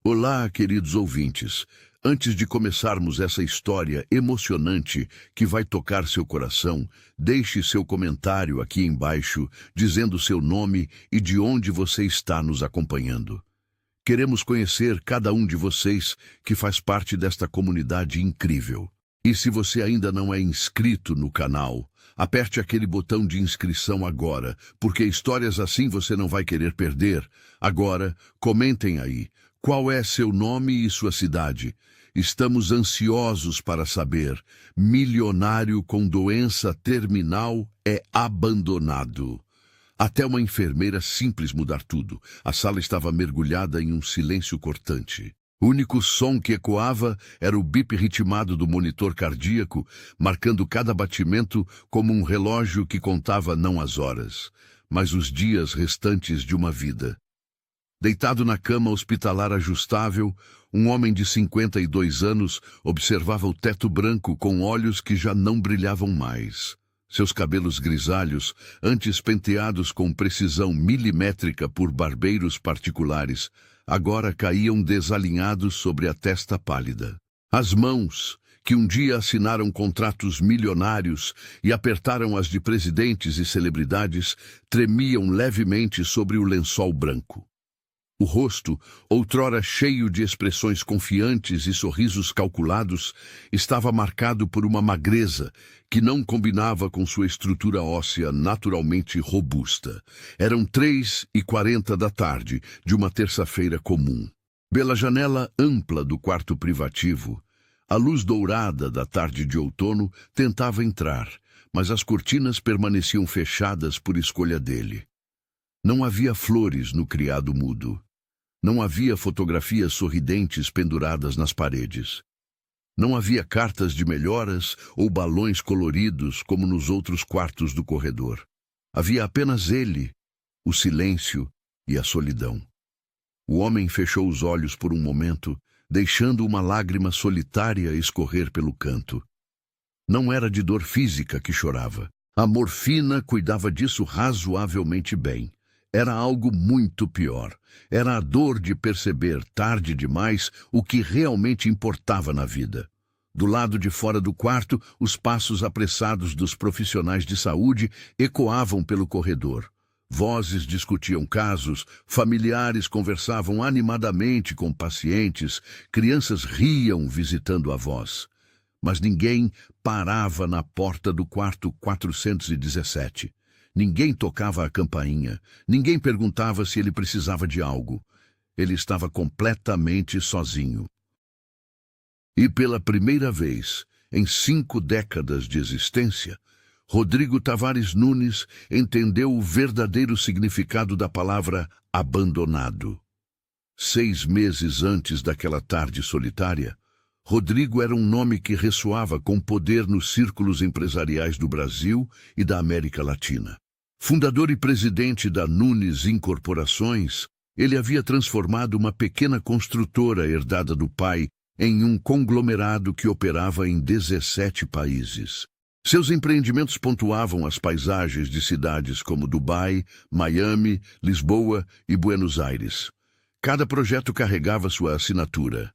Olá, queridos ouvintes. Antes de começarmos essa história emocionante que vai tocar seu coração, deixe seu comentário aqui embaixo dizendo seu nome e de onde você está nos acompanhando. Queremos conhecer cada um de vocês que faz parte desta comunidade incrível. E se você ainda não é inscrito no canal, aperte aquele botão de inscrição agora, porque histórias assim você não vai querer perder. Agora, comentem aí. Qual é seu nome e sua cidade? Estamos ansiosos para saber. Milionário com doença terminal é abandonado. Até uma enfermeira simples mudar tudo. A sala estava mergulhada em um silêncio cortante. O único som que ecoava era o bip ritmado do monitor cardíaco, marcando cada batimento como um relógio que contava não as horas, mas os dias restantes de uma vida. Deitado na cama hospitalar ajustável, um homem de 52 anos observava o teto branco com olhos que já não brilhavam mais. Seus cabelos grisalhos, antes penteados com precisão milimétrica por barbeiros particulares, agora caíam desalinhados sobre a testa pálida. As mãos, que um dia assinaram contratos milionários e apertaram as de presidentes e celebridades, tremiam levemente sobre o lençol branco. O rosto, outrora cheio de expressões confiantes e sorrisos calculados, estava marcado por uma magreza que não combinava com sua estrutura óssea naturalmente robusta. Eram 3h40 da tarde de uma terça-feira comum. Pela janela ampla do quarto privativo, a luz dourada da tarde de outono tentava entrar, mas as cortinas permaneciam fechadas por escolha dele. Não havia flores no criado mudo. Não havia fotografias sorridentes penduradas nas paredes. Não havia cartas de melhoras ou balões coloridos como nos outros quartos do corredor. Havia apenas ele, o silêncio e a solidão. O homem fechou os olhos por um momento, deixando uma lágrima solitária escorrer pelo canto. Não era de dor física que chorava. A morfina cuidava disso razoavelmente bem. Era algo muito pior. Era a dor de perceber, tarde demais, o que realmente importava na vida. Do lado de fora do quarto, os passos apressados dos profissionais de saúde ecoavam pelo corredor. Vozes discutiam casos, familiares conversavam animadamente com pacientes, crianças riam visitando avós. Mas ninguém parava na porta do quarto 417. Ninguém tocava a campainha, ninguém perguntava se ele precisava de algo. Ele estava completamente sozinho. E pela primeira vez, em 5 décadas de existência, Rodrigo Tavares Nunes entendeu o verdadeiro significado da palavra abandonado. 6 meses antes daquela tarde solitária, Rodrigo era um nome que ressoava com poder nos círculos empresariais do Brasil e da América Latina. Fundador e presidente da Nunes Incorporações, ele havia transformado uma pequena construtora herdada do pai em um conglomerado que operava em 17 países. Seus empreendimentos pontuavam as paisagens de cidades como Dubai, Miami, Lisboa e Buenos Aires. Cada projeto carregava sua assinatura.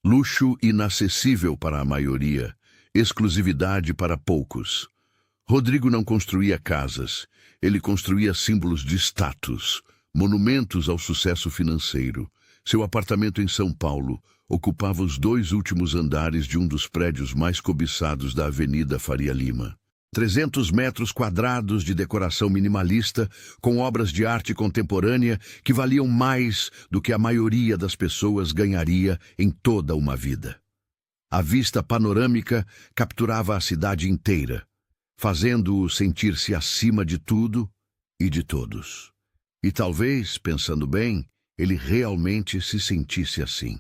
Luxo inacessível para a maioria, exclusividade para poucos. Rodrigo não construía casas, ele construía símbolos de status, monumentos ao sucesso financeiro. Seu apartamento em São Paulo ocupava os 2 últimos andares de um dos prédios mais cobiçados da Avenida Faria Lima. 300 metros quadrados de decoração minimalista, com obras de arte contemporânea que valiam mais do que a maioria das pessoas ganharia em toda uma vida. A vista panorâmica capturava a cidade inteira, fazendo-o sentir-se acima de tudo e de todos. E talvez, pensando bem, ele realmente se sentisse assim.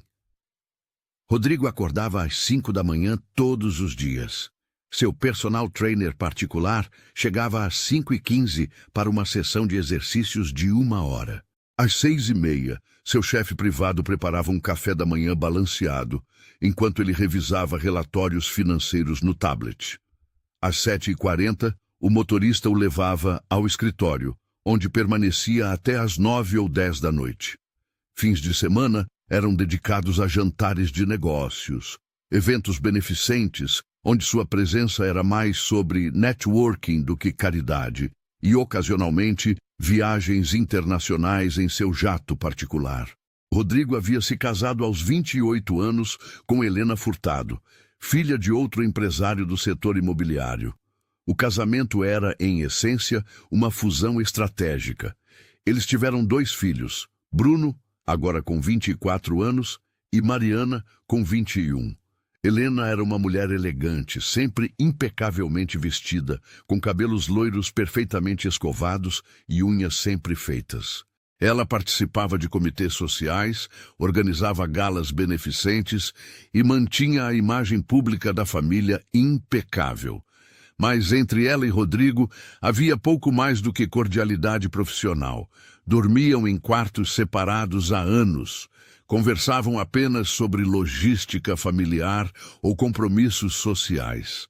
Rodrigo acordava às 5 da manhã todos os dias. Seu personal trainer particular chegava às 5h15 para uma sessão de exercícios de 1 hora. Às 6h30, seu chefe privado preparava um café da manhã balanceado, enquanto ele revisava relatórios financeiros no tablet. Às 7h40, o motorista o levava ao escritório, onde permanecia até às 9 ou 10 da noite. Fins de semana, Eram dedicados a jantares de negócios, eventos beneficentes, onde sua presença era mais sobre networking do que caridade, e, ocasionalmente, viagens internacionais em seu jato particular. Rodrigo havia se casado aos 28 anos com Helena Furtado, filha de outro empresário do setor imobiliário. O casamento era, em essência, uma fusão estratégica. Eles tiveram 2 filhos, Bruno, agora com 24 anos, e Mariana, com 21. Helena era uma mulher elegante, sempre impecavelmente vestida, com cabelos loiros perfeitamente escovados e unhas sempre feitas. Ela participava de comitês sociais, organizava galas beneficentes e mantinha a imagem pública da família impecável. Mas entre ela e Rodrigo havia pouco mais do que cordialidade profissional. Dormiam em quartos separados há anos. Conversavam apenas sobre logística familiar ou compromissos sociais.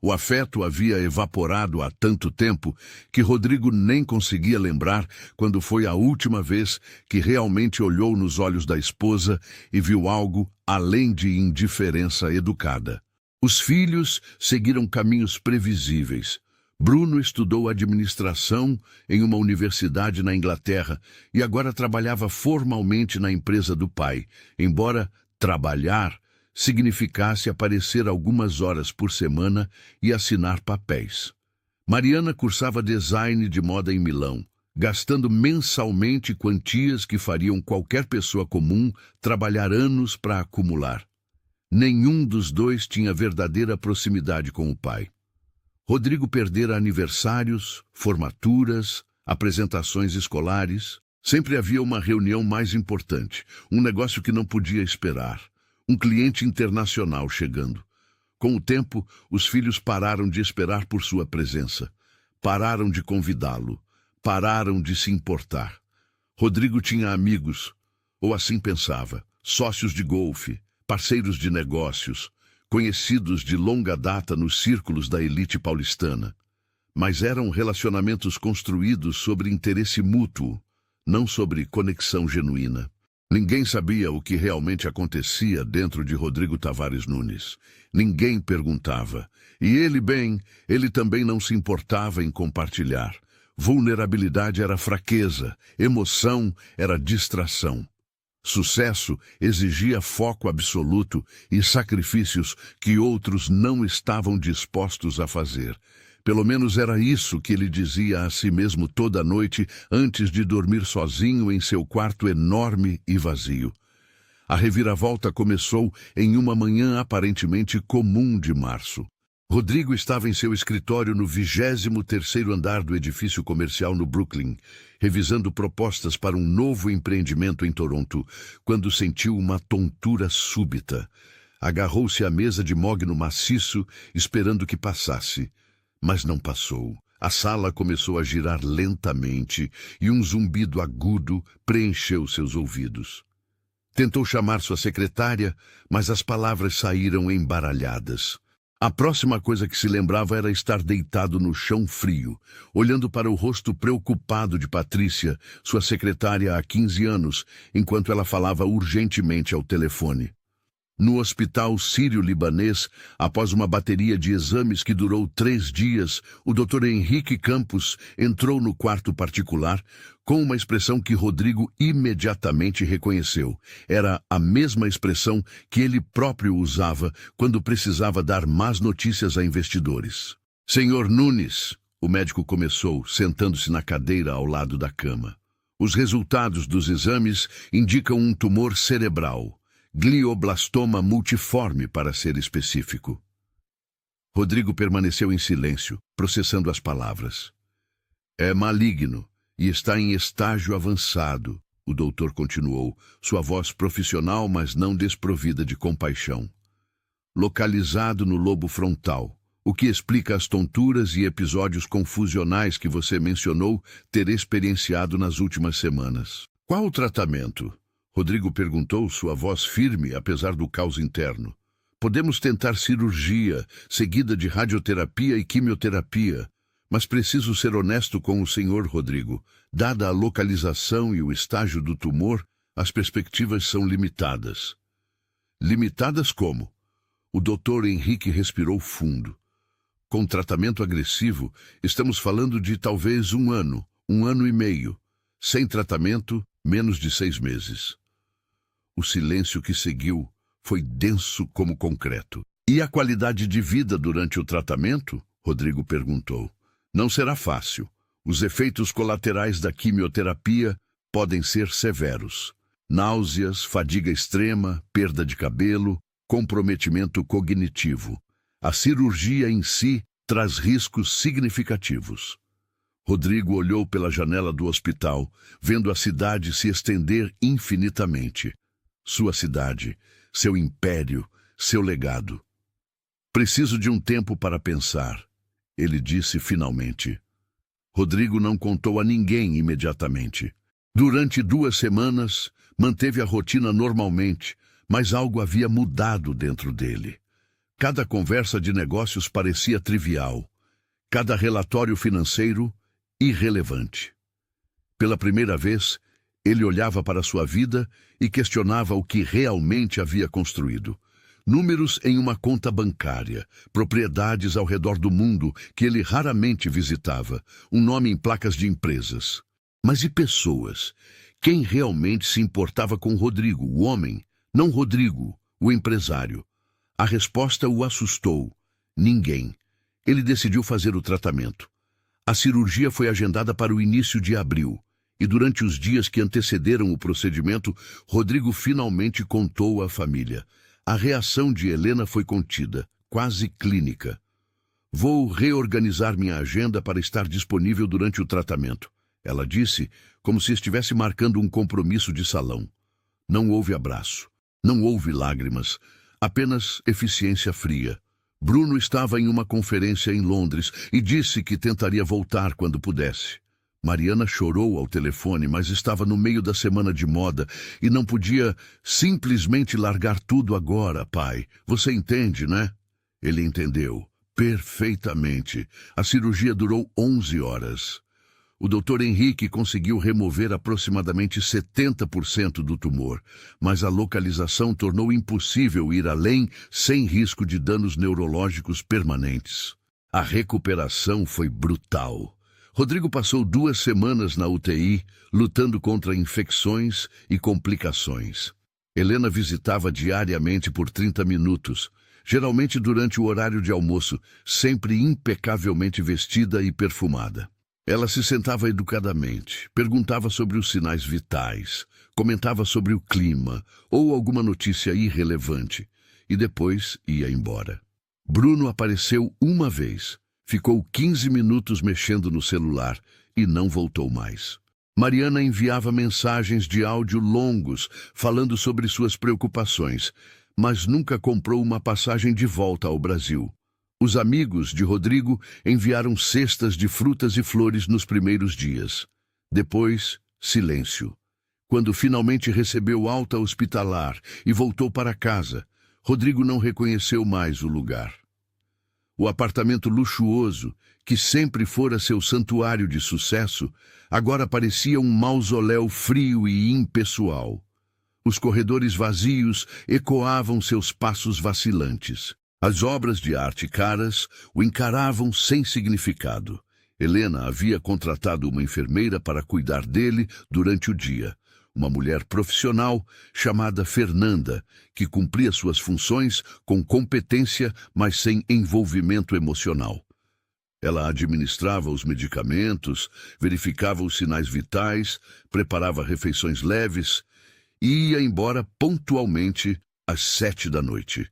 O afeto havia evaporado há tanto tempo que Rodrigo nem conseguia lembrar quando foi a última vez que realmente olhou nos olhos da esposa e viu algo além de indiferença educada. Os filhos seguiram caminhos previsíveis. Bruno estudou administração em uma universidade na Inglaterra e agora trabalhava formalmente na empresa do pai, embora trabalhar significasse aparecer algumas horas por semana e assinar papéis. Mariana cursava design de moda em Milão, gastando mensalmente quantias que fariam qualquer pessoa comum trabalhar anos para acumular. Nenhum dos dois tinha verdadeira proximidade com o pai. Rodrigo perdera aniversários, formaturas, apresentações escolares. Sempre havia uma reunião mais importante, um negócio que não podia esperar, um cliente internacional chegando. Com o tempo, os filhos pararam de esperar por sua presença, pararam de convidá-lo, pararam de se importar. Rodrigo tinha amigos, ou assim pensava, sócios de golfe, parceiros de negócios, conhecidos de longa data nos círculos da elite paulistana. Mas eram relacionamentos construídos sobre interesse mútuo, não sobre conexão genuína. Ninguém sabia o que realmente acontecia dentro de Rodrigo Tavares Nunes. Ninguém perguntava. E ele também não se importava em compartilhar. Vulnerabilidade era fraqueza, emoção era distração. Sucesso exigia foco absoluto e sacrifícios que outros não estavam dispostos a fazer. Pelo menos era isso que ele dizia a si mesmo toda noite antes de dormir sozinho em seu quarto enorme e vazio. A reviravolta começou em uma manhã aparentemente comum de março. Rodrigo estava em seu escritório no 23º andar do edifício comercial no Brooklyn, revisando propostas para um novo empreendimento em Toronto, quando sentiu uma tontura súbita. Agarrou-se à mesa de mogno maciço, esperando que passasse. Mas não passou. A sala começou a girar lentamente e um zumbido agudo preencheu seus ouvidos. Tentou chamar sua secretária, mas as palavras saíram embaralhadas. A próxima coisa que se lembrava era estar deitado no chão frio, olhando para o rosto preocupado de Patrícia, sua secretária há 15 anos, enquanto ela falava urgentemente ao telefone. No hospital sírio-libanês, após uma bateria de exames que durou 3 dias, o Dr. Henrique Campos entrou no quarto particular com uma expressão que Rodrigo imediatamente reconheceu. Era a mesma expressão que ele próprio usava quando precisava dar más notícias a investidores. Senhor Nunes, o médico começou, sentando-se na cadeira ao lado da cama. Os resultados dos exames indicam um tumor cerebral. Glioblastoma multiforme, para ser específico. Rodrigo permaneceu em silêncio, processando as palavras. É maligno e está em estágio avançado, o doutor continuou, sua voz profissional, mas não desprovida de compaixão. Localizado no lobo frontal, o que explica as tonturas e episódios confusionais que você mencionou ter experienciado nas últimas semanas. Qual o tratamento? Rodrigo perguntou, sua voz firme, apesar do caos interno. Podemos tentar cirurgia, seguida de radioterapia e quimioterapia, mas preciso ser honesto com o senhor, Rodrigo. Dada a localização e o estágio do tumor, as perspectivas são limitadas. Limitadas como? O doutor Henrique respirou fundo. Com tratamento agressivo, estamos falando de talvez 1 ano, 1 ano e meio. Sem tratamento, menos de 6 meses. O silêncio que seguiu foi denso como concreto. E a qualidade de vida durante o tratamento? Rodrigo perguntou. Não será fácil. Os efeitos colaterais da quimioterapia podem ser severos. Náuseas, fadiga extrema, perda de cabelo, comprometimento cognitivo. A cirurgia em si traz riscos significativos. Rodrigo olhou pela janela do hospital, vendo a cidade se estender infinitamente. Sua cidade, seu império, seu legado. Preciso de um tempo para pensar, ele disse finalmente. Rodrigo não contou a ninguém imediatamente. Durante 2 semanas, manteve a rotina normalmente, mas algo havia mudado dentro dele. Cada conversa de negócios parecia trivial. Cada relatório financeiro, irrelevante. Pela primeira vez, ele olhava para sua vida e questionava o que realmente havia construído. Números em uma conta bancária, propriedades ao redor do mundo que ele raramente visitava, um nome em placas de empresas. Mas e pessoas? Quem realmente se importava com Rodrigo, o homem? Não Rodrigo, o empresário. A resposta o assustou. Ninguém. Ele decidiu fazer o tratamento. A cirurgia foi agendada para o início de abril, e durante os dias que antecederam o procedimento, Rodrigo finalmente contou à família. A reação de Helena foi contida, quase clínica. Vou reorganizar minha agenda para estar disponível durante o tratamento, ela disse, como se estivesse marcando um compromisso de salão. Não houve abraço, não houve lágrimas, apenas eficiência fria. Bruno estava em uma conferência em Londres e disse que tentaria voltar quando pudesse. Mariana chorou ao telefone, mas estava no meio da semana de moda e não podia simplesmente largar tudo agora, pai. Você entende, né? Ele entendeu. Perfeitamente. A cirurgia durou 11 horas. O Dr. Henrique conseguiu remover aproximadamente 70% do tumor, mas a localização tornou impossível ir além sem risco de danos neurológicos permanentes. A recuperação foi brutal. Rodrigo passou 2 semanas na UTI, lutando contra infecções e complicações. Helena visitava diariamente por 30 minutos, geralmente durante o horário de almoço, sempre impecavelmente vestida e perfumada. Ela se sentava educadamente, perguntava sobre os sinais vitais, comentava sobre o clima ou alguma notícia irrelevante, e depois ia embora. Bruno apareceu uma vez. Ficou 15 minutos mexendo no celular e não voltou mais. Mariana enviava mensagens de áudio longos, falando sobre suas preocupações, mas nunca comprou uma passagem de volta ao Brasil. Os amigos de Rodrigo enviaram cestas de frutas e flores nos primeiros dias. Depois, silêncio. Quando finalmente recebeu alta hospitalar e voltou para casa, Rodrigo não reconheceu mais o lugar. O apartamento luxuoso, que sempre fora seu santuário de sucesso, agora parecia um mausoléu frio e impessoal. Os corredores vazios ecoavam seus passos vacilantes. As obras de arte caras o encaravam sem significado. Helena havia contratado uma enfermeira para cuidar dele durante o dia. Uma mulher profissional chamada Fernanda, que cumpria suas funções com competência, mas sem envolvimento emocional. Ela administrava os medicamentos, verificava os sinais vitais, preparava refeições leves e ia embora pontualmente às 7 da noite.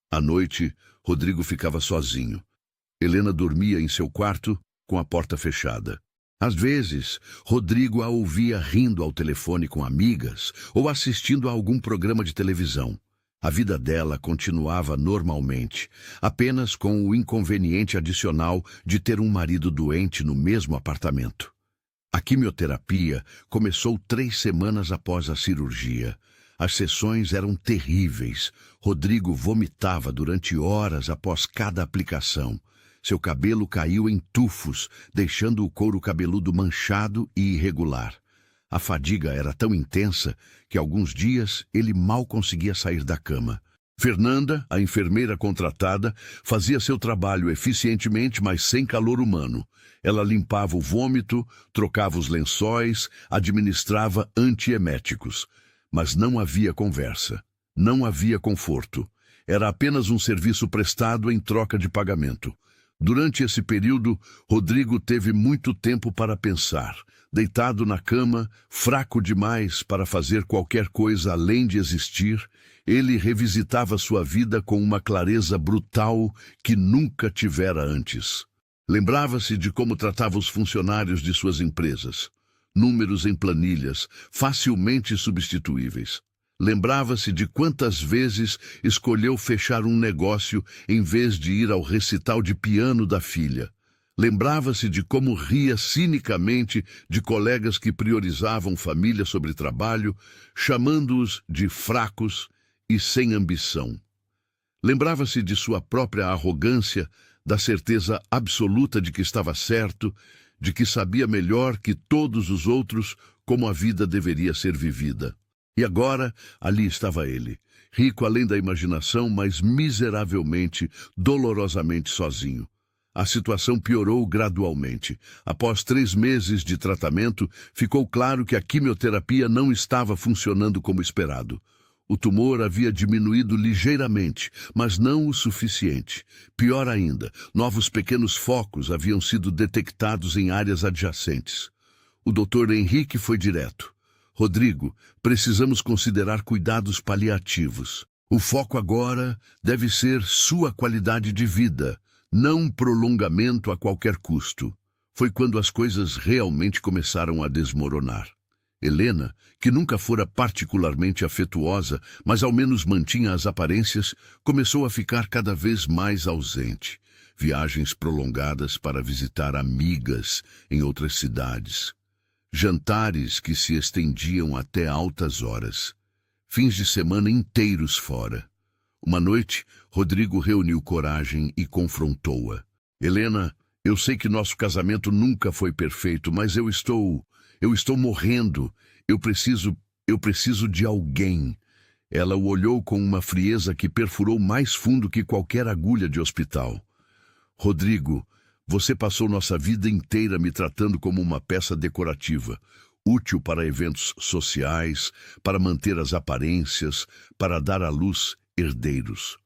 À noite, Rodrigo ficava sozinho. Helena dormia em seu quarto, com a porta fechada. Às vezes, Rodrigo a ouvia rindo ao telefone com amigas ou assistindo a algum programa de televisão. A vida dela continuava normalmente, apenas com o inconveniente adicional de ter um marido doente no mesmo apartamento. A quimioterapia começou 3 semanas após a cirurgia. As sessões eram terríveis. Rodrigo vomitava durante horas após cada aplicação. Seu cabelo caiu em tufos, deixando o couro cabeludo manchado e irregular. A fadiga era tão intensa que alguns dias ele mal conseguia sair da cama. Fernanda, a enfermeira contratada, fazia seu trabalho eficientemente, mas sem calor humano. Ela limpava o vômito, trocava os lençóis, administrava antieméticos. Mas não havia conversa. Não havia conforto. Era apenas um serviço prestado em troca de pagamento. Durante esse período, Rodrigo teve muito tempo para pensar. Deitado na cama, fraco demais para fazer qualquer coisa além de existir, ele revisitava sua vida com uma clareza brutal que nunca tivera antes. Lembrava-se de como tratava os funcionários de suas empresas. Números em planilhas, facilmente substituíveis. Lembrava-se de quantas vezes escolheu fechar um negócio em vez de ir ao recital de piano da filha. Lembrava-se de como ria cinicamente de colegas que priorizavam família sobre trabalho, chamando-os de fracos e sem ambição. Lembrava-se de sua própria arrogância, da certeza absoluta de que estava certo, de que sabia melhor que todos os outros como a vida deveria ser vivida. E agora, ali estava ele, rico além da imaginação, mas miseravelmente, dolorosamente sozinho. A situação piorou gradualmente. Após 3 meses de tratamento, ficou claro que a quimioterapia não estava funcionando como esperado. O tumor havia diminuído ligeiramente, mas não o suficiente. Pior ainda, novos pequenos focos haviam sido detectados em áreas adjacentes. O Dr. Henrique foi direto. Rodrigo, precisamos considerar cuidados paliativos. O foco agora deve ser sua qualidade de vida, não prolongamento a qualquer custo. Foi quando as coisas realmente começaram a desmoronar. Helena, que nunca fora particularmente afetuosa, mas ao menos mantinha as aparências, começou a ficar cada vez mais ausente. Viagens prolongadas para visitar amigas em outras cidades. Jantares que se estendiam até altas horas. Fins de semana inteiros fora. Uma noite, Rodrigo reuniu coragem e confrontou-a. Helena, eu sei que nosso casamento nunca foi perfeito, mas eu estou morrendo. Eu preciso de alguém. Ela o olhou com uma frieza que perfurou mais fundo que qualquer agulha de hospital. Rodrigo, você passou nossa vida inteira me tratando como uma peça decorativa, útil para eventos sociais, para manter as aparências, para dar à luz herdeiros.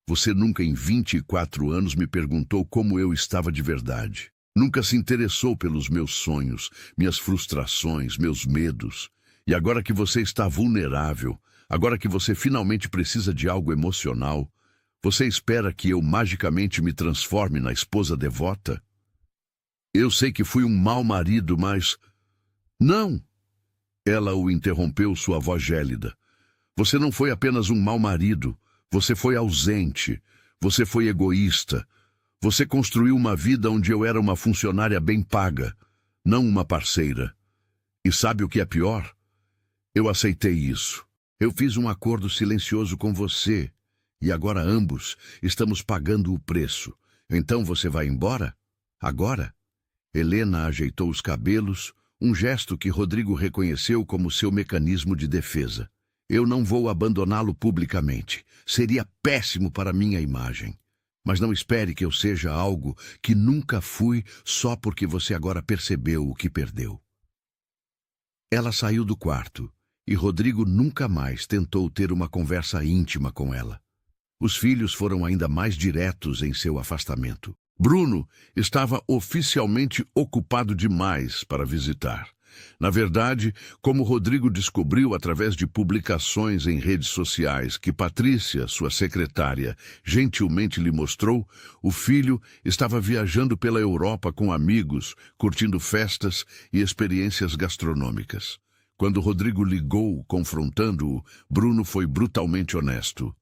Você nunca em 24 anos me perguntou como eu estava de verdade. Nunca se interessou pelos meus sonhos, minhas frustrações, meus medos. E agora que você está vulnerável, agora que você finalmente precisa de algo emocional, você espera que eu magicamente me transforme na esposa devota? Eu sei que fui um mau marido, mas... Não! Ela o interrompeu, sua voz gélida. Você não foi apenas um mau marido. Você foi ausente. Você foi egoísta. Você construiu uma vida onde eu era uma funcionária bem paga, não uma parceira. E sabe o que é pior? Eu aceitei isso. Eu fiz um acordo silencioso com você. E agora ambos estamos pagando o preço. Então você vai embora? Agora? Helena ajeitou os cabelos, um gesto que Rodrigo reconheceu como seu mecanismo de defesa. Eu não vou abandoná-lo publicamente. Seria péssimo para minha imagem. Mas não espere que eu seja algo que nunca fui só porque você agora percebeu o que perdeu. Ela saiu do quarto e Rodrigo nunca mais tentou ter uma conversa íntima com ela. Os filhos foram ainda mais diretos em seu afastamento. Bruno estava oficialmente ocupado demais para visitar. Na verdade, como Rodrigo descobriu através de publicações em redes sociais que Patrícia, sua secretária, gentilmente lhe mostrou, o filho estava viajando pela Europa com amigos, curtindo festas e experiências gastronômicas. Quando Rodrigo ligou, confrontando-o, Bruno foi brutalmente honesto.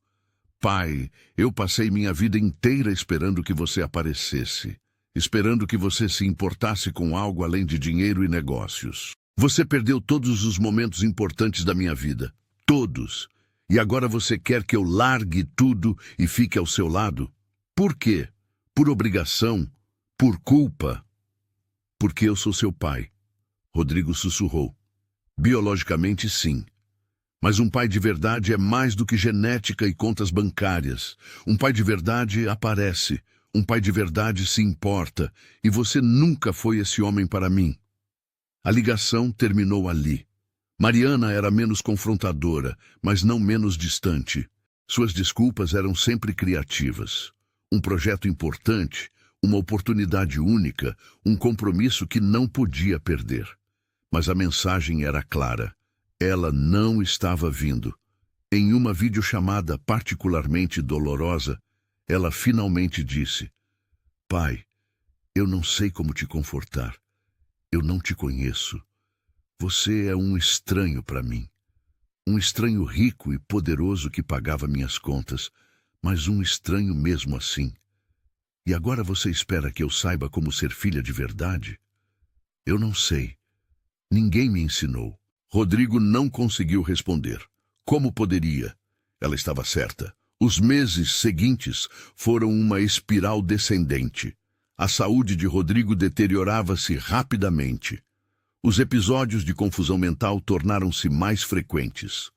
Pai, eu passei minha vida inteira esperando que você aparecesse, esperando que você se importasse com algo além de dinheiro e negócios. Você perdeu todos os momentos importantes da minha vida, todos. E agora você quer que eu largue tudo e fique ao seu lado? Por quê? Por obrigação? Por culpa? Porque eu sou seu pai. Rodrigo sussurrou. Biologicamente, sim. Mas um pai de verdade é mais do que genética e contas bancárias. Um pai de verdade aparece. Um pai de verdade se importa. E você nunca foi esse homem para mim. A ligação terminou ali. Mariana era menos confrontadora, mas não menos distante. Suas desculpas eram sempre criativas. Um projeto importante, uma oportunidade única, um compromisso que não podia perder. Mas a mensagem era clara. Ela não estava vindo. Em uma videochamada particularmente dolorosa, ela finalmente disse: Pai, eu não sei como te confortar. Eu não te conheço. Você é um estranho para mim. Um estranho rico e poderoso que pagava minhas contas, mas um estranho mesmo assim. E agora você espera que eu saiba como ser filha de verdade? Eu não sei. Ninguém me ensinou. Rodrigo não conseguiu responder. Como poderia? Ela estava certa. Os meses seguintes foram uma espiral descendente. A saúde de Rodrigo deteriorava-se rapidamente. Os episódios de confusão mental tornaram-se mais frequentes.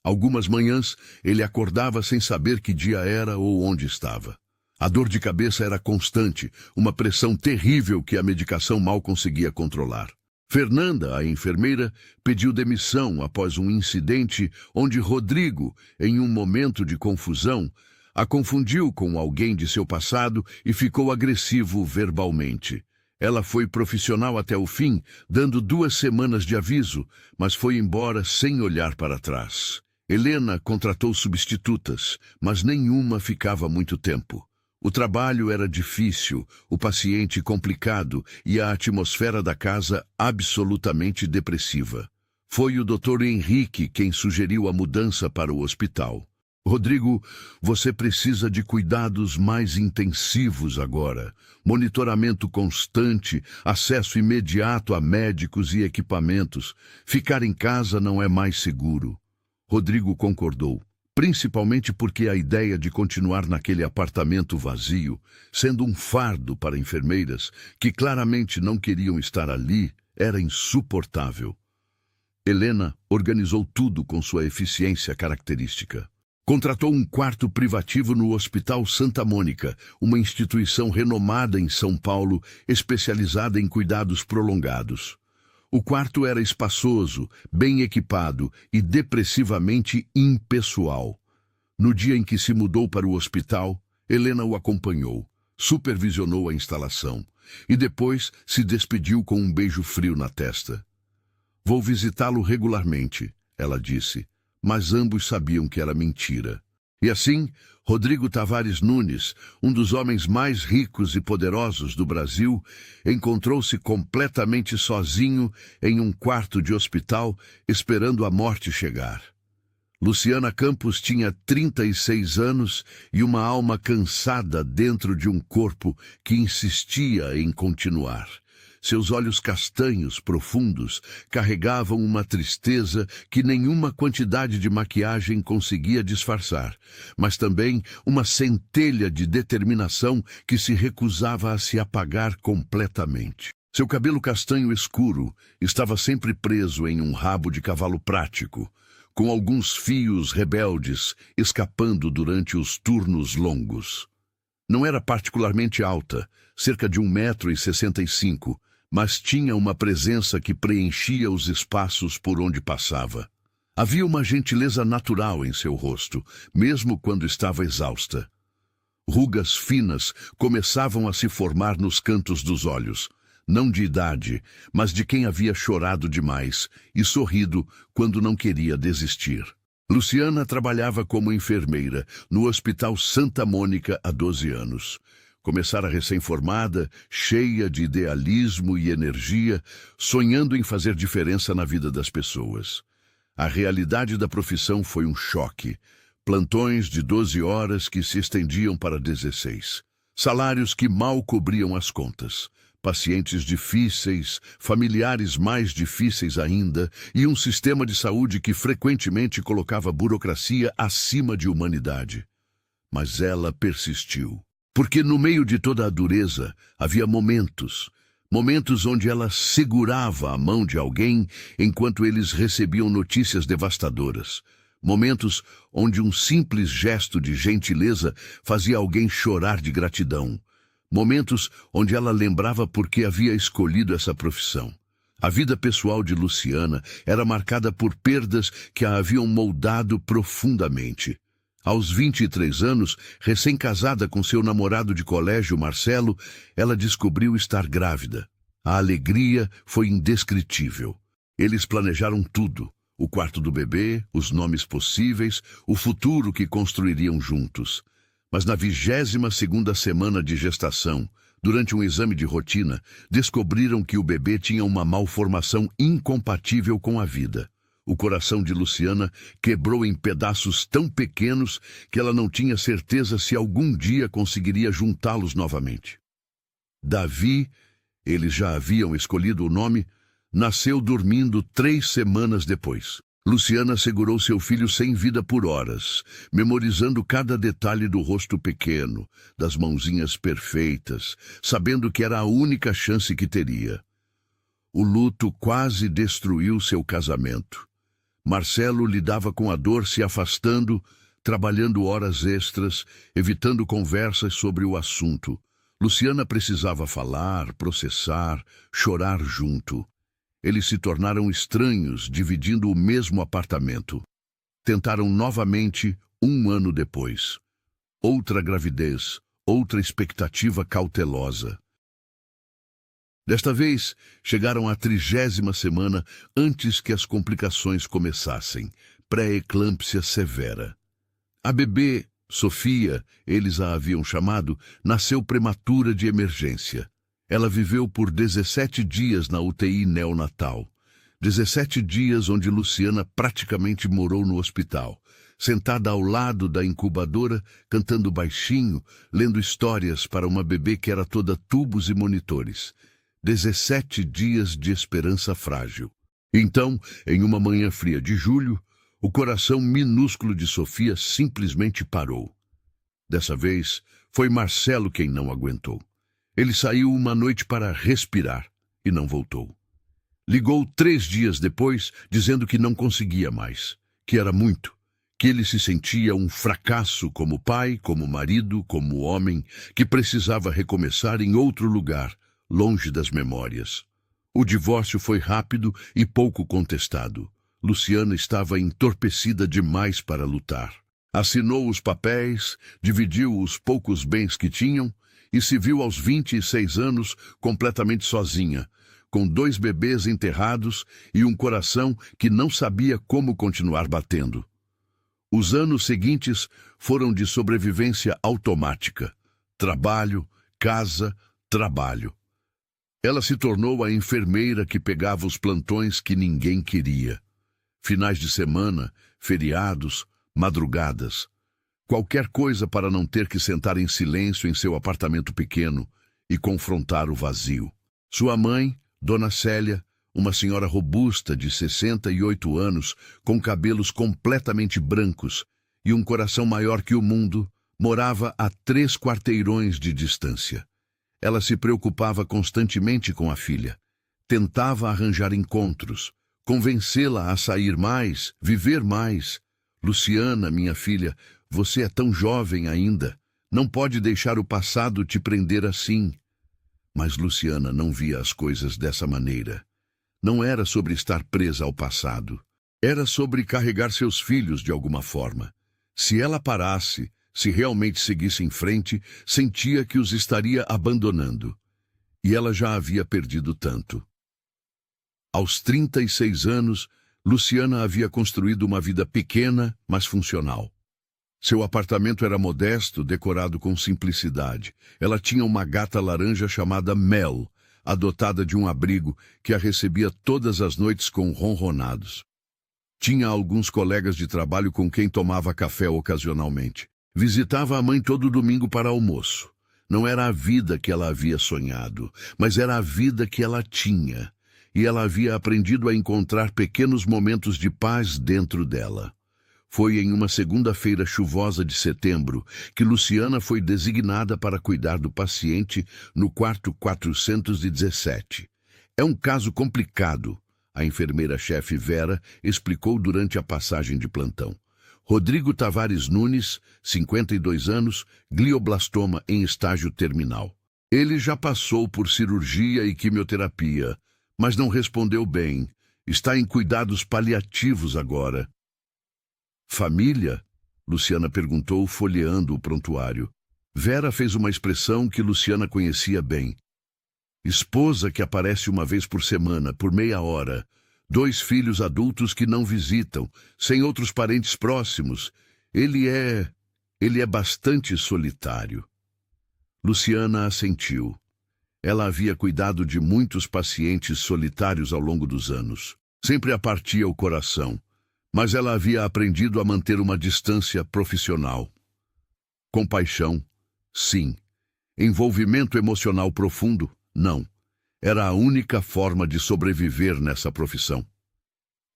Algumas manhãs, ele acordava sem saber que dia era ou onde estava. A dor de cabeça era constante, uma pressão terrível que a medicação mal conseguia controlar. Fernanda, a enfermeira, pediu demissão após um incidente onde Rodrigo, em um momento de confusão, a confundiu com alguém de seu passado e ficou agressivo verbalmente. Ela foi profissional até o fim, dando 2 semanas de aviso, mas foi embora sem olhar para trás. Helena contratou substitutas, mas nenhuma ficava muito tempo. O trabalho era difícil, o paciente complicado e a atmosfera da casa absolutamente depressiva. Foi o Dr. Henrique quem sugeriu a mudança para o hospital. Rodrigo, você precisa de cuidados mais intensivos agora. Monitoramento constante, acesso imediato a médicos e equipamentos. Ficar em casa não é mais seguro. Rodrigo concordou. Principalmente porque a ideia de continuar naquele apartamento vazio, sendo um fardo para enfermeiras que claramente não queriam estar ali, era insuportável. Helena organizou tudo com sua eficiência característica. Contratou um quarto privativo no Hospital Santa Mônica, uma instituição renomada em São Paulo, especializada em cuidados prolongados. O quarto era espaçoso, bem equipado e depressivamente impessoal. No dia em que se mudou para o hospital, Helena o acompanhou, supervisionou a instalação e depois se despediu com um beijo frio na testa. Vou visitá-lo regularmente, ela disse, mas ambos sabiam que era mentira. E assim, Rodrigo Tavares Nunes, um dos homens mais ricos e poderosos do Brasil, encontrou-se completamente sozinho em um quarto de hospital, esperando a morte chegar. Luciana Campos tinha 36 anos e uma alma cansada dentro de um corpo que insistia em continuar. Seus olhos castanhos, profundos, carregavam uma tristeza que nenhuma quantidade de maquiagem conseguia disfarçar, mas também uma centelha de determinação que se recusava a se apagar completamente. Seu cabelo castanho escuro estava sempre preso em um rabo de cavalo prático, com alguns fios rebeldes escapando durante os turnos longos. Não era particularmente alta, cerca de 1,65 m, mas tinha uma presença que preenchia os espaços por onde passava. Havia uma gentileza natural em seu rosto, mesmo quando estava exausta. Rugas finas começavam a se formar nos cantos dos olhos, não de idade, mas de quem havia chorado demais e sorrido quando não queria desistir. Luciana trabalhava como enfermeira no Hospital Santa Mônica há 12 anos. Começara recém-formada, cheia de idealismo e energia, sonhando em fazer diferença na vida das pessoas. A realidade da profissão foi um choque. Plantões de 12 horas que se estendiam para 16. Salários que mal cobriam as contas. Pacientes difíceis, familiares mais difíceis ainda, e um sistema de saúde que frequentemente colocava a burocracia acima de humanidade. Mas ela persistiu. Porque no meio de toda a dureza havia momentos Momentos onde ela segurava a mão de alguém enquanto eles recebiam notícias devastadoras. Momentos onde um simples gesto de gentileza fazia alguém chorar de gratidão. Momentos onde ela lembrava por que havia escolhido essa profissão. A vida pessoal de Luciana era marcada por perdas que a haviam moldado profundamente. Aos 23 anos, recém-casada com seu namorado de colégio, Marcelo, ela descobriu estar grávida. A alegria foi indescritível. Eles planejaram tudo: o quarto do bebê, os nomes possíveis, o futuro que construiriam juntos. Mas na 22ª semana de gestação, durante um exame de rotina, descobriram que o bebê tinha uma malformação incompatível com a vida. O coração de Luciana quebrou em pedaços tão pequenos que ela não tinha certeza se algum dia conseguiria juntá-los novamente. Davi, eles já haviam escolhido o nome, nasceu dormindo 3 semanas depois. Luciana segurou seu filho sem vida por horas, memorizando cada detalhe do rosto pequeno, das mãozinhas perfeitas, sabendo que era a única chance que teria. O luto quase destruiu seu casamento. Marcelo lidava com a dor se afastando, trabalhando horas extras, evitando conversas sobre o assunto. Luciana precisava falar, processar, chorar junto. Eles se tornaram estranhos, dividindo o mesmo apartamento. Tentaram novamente 1 ano depois. Outra gravidez, outra expectativa cautelosa. Desta vez, chegaram à 30ª semana antes que as complicações começassem. Pré-eclâmpsia severa. A bebê, Sofia, eles a haviam chamado, nasceu prematura de emergência. Ela viveu por 17 dias na UTI neonatal. 17 dias onde Luciana praticamente morou no hospital, sentada ao lado da incubadora, cantando baixinho, lendo histórias para uma bebê que era toda tubos e monitores. 17 dias de esperança frágil. Então, em uma manhã fria de julho, o coração minúsculo de Sofia simplesmente parou. Dessa vez, foi Marcelo quem não aguentou. Ele saiu uma noite para respirar e não voltou. Ligou 3 dias depois, dizendo que não conseguia mais, que era muito, que ele se sentia um fracasso como pai, como marido, como homem, que precisava recomeçar em outro lugar, longe das memórias. O divórcio foi rápido e pouco contestado. Luciana estava entorpecida demais para lutar. Assinou os papéis, dividiu os poucos bens que tinham e se viu aos 26 anos completamente sozinha, com 2 bebês enterrados e um coração que não sabia como continuar batendo. Os anos seguintes foram de sobrevivência automática. Trabalho, casa, trabalho. Ela se tornou a enfermeira que pegava os plantões que ninguém queria. Finais de semana, feriados, madrugadas. Qualquer coisa para não ter que sentar em silêncio em seu apartamento pequeno e confrontar o vazio. Sua mãe, Dona Célia, uma senhora robusta de 68 anos, com cabelos completamente brancos e um coração maior que o mundo, morava a 3 quarteirões de distância. Ela se preocupava constantemente com a filha. Tentava arranjar encontros, convencê-la a sair mais, viver mais. Luciana, minha filha, você é tão jovem ainda. Não pode deixar o passado te prender assim. Mas Luciana não via as coisas dessa maneira. Não era sobre estar presa ao passado. Era sobre carregar seus filhos de alguma forma. Se ela parasse, se realmente seguisse em frente, sentia que os estaria abandonando. E ela já havia perdido tanto. Aos 36 anos, Luciana havia construído uma vida pequena, mas funcional. Seu apartamento era modesto, decorado com simplicidade. Ela tinha uma gata laranja chamada Mel, adotada de um abrigo que a recebia todas as noites com ronronados. Tinha alguns colegas de trabalho com quem tomava café ocasionalmente. Visitava a mãe todo domingo para almoço. Não era a vida que ela havia sonhado, mas era a vida que ela tinha. E ela havia aprendido a encontrar pequenos momentos de paz dentro dela. Foi em uma segunda-feira chuvosa de setembro que Luciana foi designada para cuidar do paciente no quarto 417. É um caso complicado, a enfermeira-chefe Vera explicou durante a passagem de plantão. Rodrigo Tavares Nunes, 52 anos, glioblastoma em estágio terminal. Ele já passou por cirurgia e quimioterapia, mas não respondeu bem. Está em cuidados paliativos agora. Família? Luciana perguntou, folheando o prontuário. Vera fez uma expressão que Luciana conhecia bem. Esposa que aparece uma vez por semana, por meia hora. 2 filhos adultos que não visitam, sem outros parentes próximos. Ele é bastante solitário. Luciana assentiu. Ela havia cuidado de muitos pacientes solitários ao longo dos anos. Sempre a partia o coração, mas ela havia aprendido a manter uma distância profissional. Compaixão, sim. Envolvimento emocional profundo, não. Era a única forma de sobreviver nessa profissão.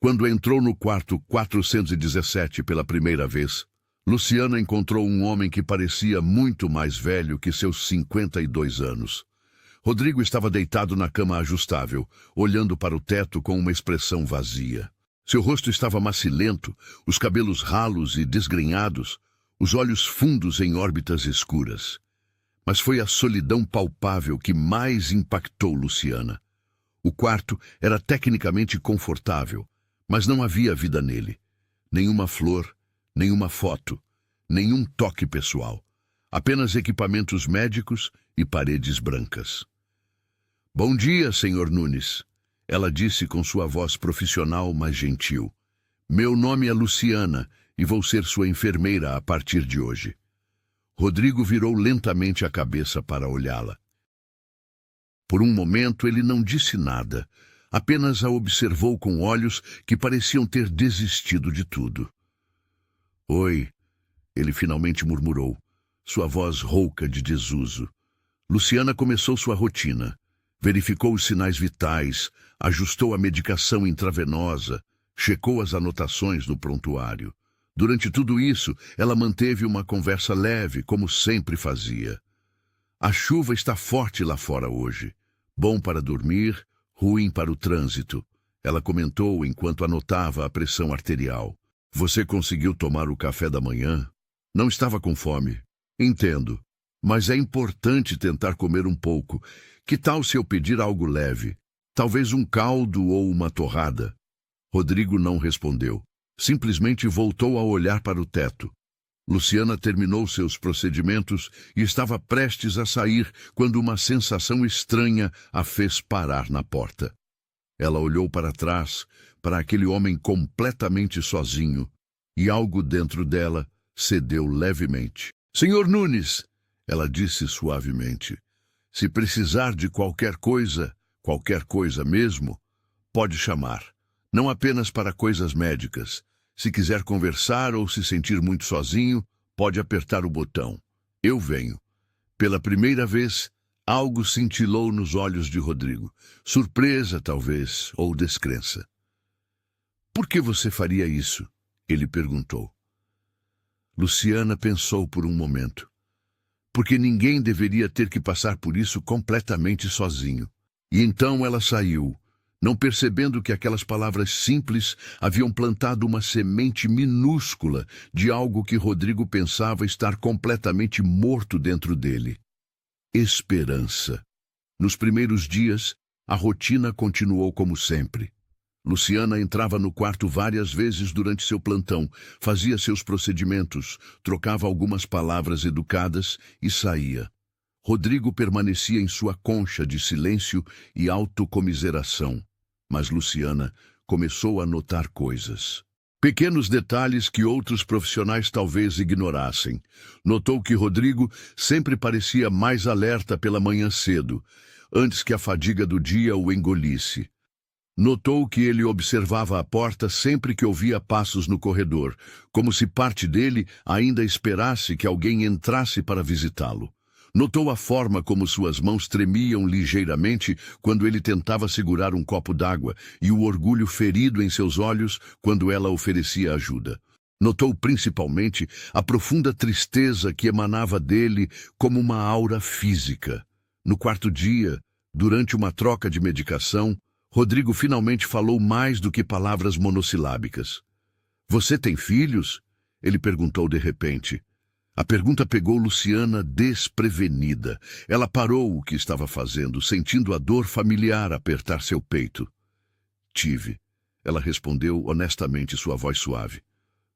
Quando entrou no quarto 417 pela primeira vez, Luciana encontrou um homem que parecia muito mais velho que seus 52 anos. Rodrigo estava deitado na cama ajustável, olhando para o teto com uma expressão vazia. Seu rosto estava macilento, os cabelos ralos e desgrenhados, os olhos fundos em órbitas escuras. Mas foi a solidão palpável que mais impactou Luciana. O quarto era tecnicamente confortável, mas não havia vida nele. Nenhuma flor, nenhuma foto, nenhum toque pessoal. Apenas equipamentos médicos e paredes brancas. Bom dia, Sr. Nunes. Ela disse com sua voz profissional, mas gentil. Meu nome é Luciana e vou ser sua enfermeira a partir de hoje. Rodrigo virou lentamente a cabeça para olhá-la. Por um momento ele não disse nada, apenas a observou com olhos que pareciam ter desistido de tudo. Oi, ele finalmente murmurou, sua voz rouca de desuso. Luciana começou sua rotina. Verificou os sinais vitais, ajustou a medicação intravenosa, checou as anotações no prontuário. Durante tudo isso, ela manteve uma conversa leve, como sempre fazia. A chuva está forte lá fora hoje. Bom para dormir, ruim para o trânsito. Ela comentou enquanto anotava a pressão arterial. Você conseguiu tomar o café da manhã? Não estava com fome. Entendo. Mas é importante tentar comer um pouco. Que tal se eu pedir algo leve? Talvez um caldo ou uma torrada? Rodrigo não respondeu. Simplesmente voltou a olhar para o teto. Luciana terminou seus procedimentos e estava prestes a sair quando uma sensação estranha a fez parar na porta. Ela olhou para trás, para aquele homem completamente sozinho, e algo dentro dela cedeu levemente. Senhor Nunes, ela disse suavemente, se precisar de qualquer coisa mesmo, pode chamar. Não apenas para coisas médicas. Se quiser conversar ou se sentir muito sozinho, pode apertar o botão. Eu venho. Pela primeira vez, algo cintilou nos olhos de Rodrigo. Surpresa, talvez, ou descrença. Por que você faria isso? Ele perguntou. Luciana pensou por um momento. Porque ninguém deveria ter que passar por isso completamente sozinho. E então ela saiu, não percebendo que aquelas palavras simples haviam plantado uma semente minúscula de algo que Rodrigo pensava estar completamente morto dentro dele. Esperança. Nos primeiros dias, a rotina continuou como sempre. Luciana entrava no quarto várias vezes durante seu plantão, fazia seus procedimentos, trocava algumas palavras educadas e saía. Rodrigo permanecia em sua concha de silêncio e autocomiseração. Mas Luciana começou a notar coisas. Pequenos detalhes que outros profissionais talvez ignorassem. Notou que Rodrigo sempre parecia mais alerta pela manhã cedo, antes que a fadiga do dia o engolisse. Notou que ele observava a porta sempre que ouvia passos no corredor, como se parte dele ainda esperasse que alguém entrasse para visitá-lo. Notou a forma como suas mãos tremiam ligeiramente quando ele tentava segurar um copo d'água e o orgulho ferido em seus olhos quando ela oferecia ajuda. Notou principalmente a profunda tristeza que emanava dele como uma aura física. No quarto dia, durante uma troca de medicação, Rodrigo finalmente falou mais do que palavras monossilábicas. Você tem filhos? Ele perguntou de repente. A pergunta pegou Luciana desprevenida. Ela parou o que estava fazendo, sentindo a dor familiar apertar seu peito. Tive. Ela respondeu honestamente, sua voz suave.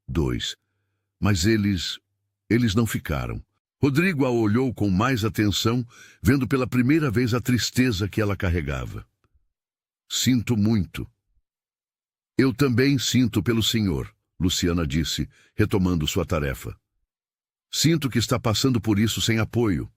2. Mas eles não ficaram. Rodrigo a olhou com mais atenção, vendo pela primeira vez a tristeza que ela carregava. Sinto muito. Eu também sinto pelo senhor, Luciana disse, retomando sua tarefa. Sinto que está passando por isso sem apoio.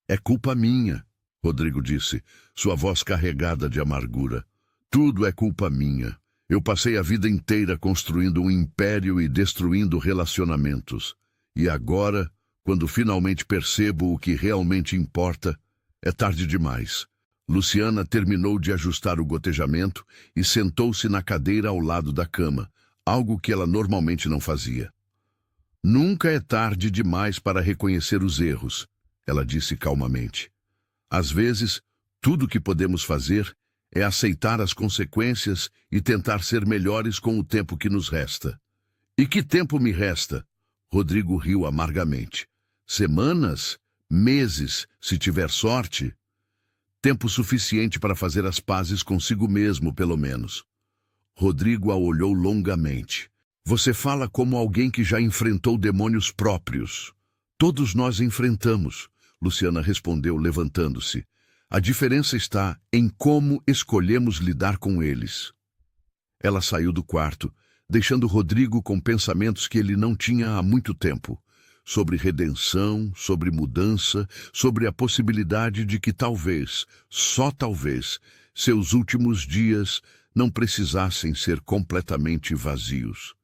É culpa minha, Rodrigo disse, sua voz carregada de amargura. Tudo é culpa minha. Eu passei a vida inteira construindo um império e destruindo relacionamentos. E agora, quando finalmente percebo o que realmente importa, é tarde demais. Luciana terminou de ajustar o gotejamento e sentou-se na cadeira ao lado da cama, algo que ela normalmente não fazia. Nunca é tarde demais para reconhecer os erros, ela disse calmamente. Às vezes, tudo o que podemos fazer é aceitar as consequências e tentar ser melhores com o tempo que nos resta. E que tempo me resta? Rodrigo riu amargamente. Semanas? Meses, se tiver sorte? Tempo suficiente para fazer as pazes consigo mesmo, pelo menos. Rodrigo a olhou longamente. Você fala como alguém que já enfrentou demônios próprios. Todos nós enfrentamos, Luciana respondeu, levantando-se. A diferença está em como escolhemos lidar com eles. Ela saiu do quarto, deixando Rodrigo com pensamentos que ele não tinha há muito tempo. Sobre redenção, sobre mudança, sobre a possibilidade de que talvez, só talvez, seus últimos dias não precisassem ser completamente vazios.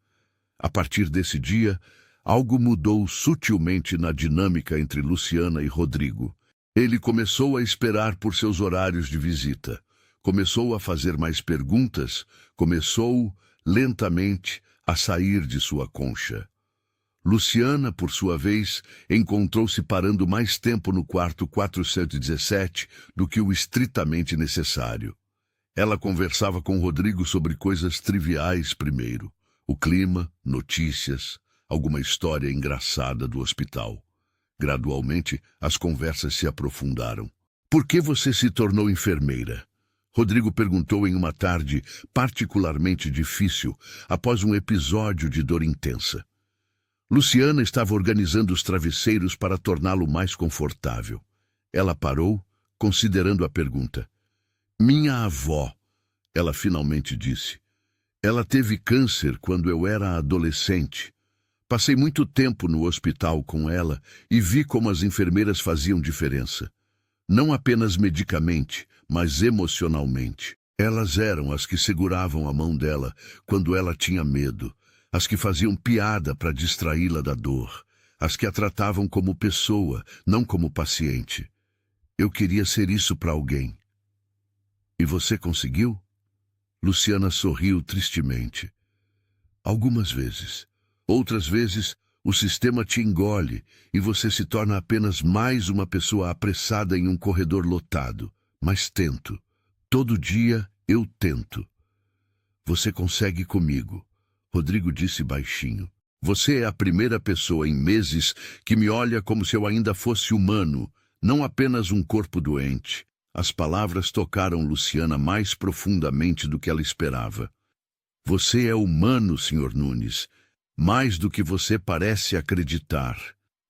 A partir desse dia, algo mudou sutilmente na dinâmica entre Luciana e Rodrigo. Ele começou a esperar por seus horários de visita. Começou a fazer mais perguntas. Começou, lentamente, a sair de sua concha. Luciana, por sua vez, encontrou-se parando mais tempo no quarto 417 do que o estritamente necessário. Ela conversava com Rodrigo sobre coisas triviais primeiro. O clima, notícias, alguma história engraçada do hospital. Gradualmente, as conversas se aprofundaram. Por que você se tornou enfermeira? Rodrigo perguntou em uma tarde particularmente difícil, após um episódio de dor intensa. Luciana estava organizando os travesseiros para torná-lo mais confortável. Ela parou, considerando a pergunta. Minha avó, ela finalmente disse. Ela teve câncer quando eu era adolescente. Passei muito tempo no hospital com ela e vi como as enfermeiras faziam diferença. Não apenas medicamente, mas emocionalmente. Elas eram as que seguravam a mão dela quando ela tinha medo, as que faziam piada para distraí-la da dor, as que a tratavam como pessoa, não como paciente. Eu queria ser isso para alguém. E você conseguiu? Luciana sorriu tristemente. Algumas vezes. Outras vezes, o sistema te engole e você se torna apenas mais uma pessoa apressada em um corredor lotado. Mas tento. Todo dia eu tento. Você consegue comigo, Rodrigo disse baixinho. Você é a primeira pessoa em meses que me olha como se eu ainda fosse humano, não apenas um corpo doente. As palavras tocaram Luciana mais profundamente do que ela esperava. Você é humano, Sr. Nunes. Mais do que você parece acreditar.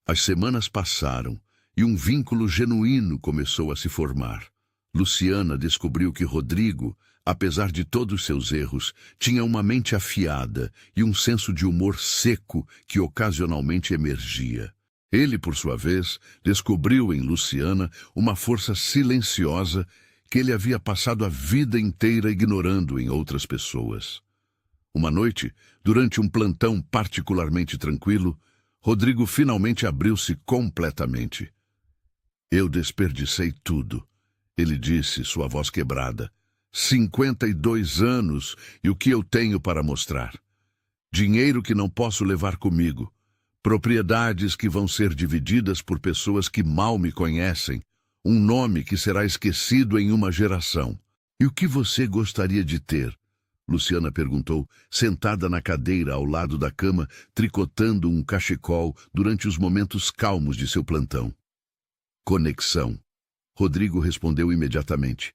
As semanas passaram e um vínculo genuíno começou a se formar. Luciana descobriu que Rodrigo, apesar de todos seus erros, tinha uma mente afiada e um senso de humor seco que ocasionalmente emergia. Ele, por sua vez, descobriu em Luciana uma força silenciosa que ele havia passado a vida inteira ignorando em outras pessoas. Uma noite, durante um plantão particularmente tranquilo, Rodrigo finalmente abriu-se completamente. Eu desperdicei tudo, ele disse, sua voz quebrada. 52 anos e o que eu tenho para mostrar? Dinheiro que não posso levar comigo. Propriedades que vão ser divididas por pessoas que mal me conhecem. Um nome que será esquecido em uma geração. E o que você gostaria de ter? Luciana perguntou, sentada na cadeira ao lado da cama, tricotando um cachecol durante os momentos calmos de seu plantão. Conexão. Rodrigo respondeu imediatamente.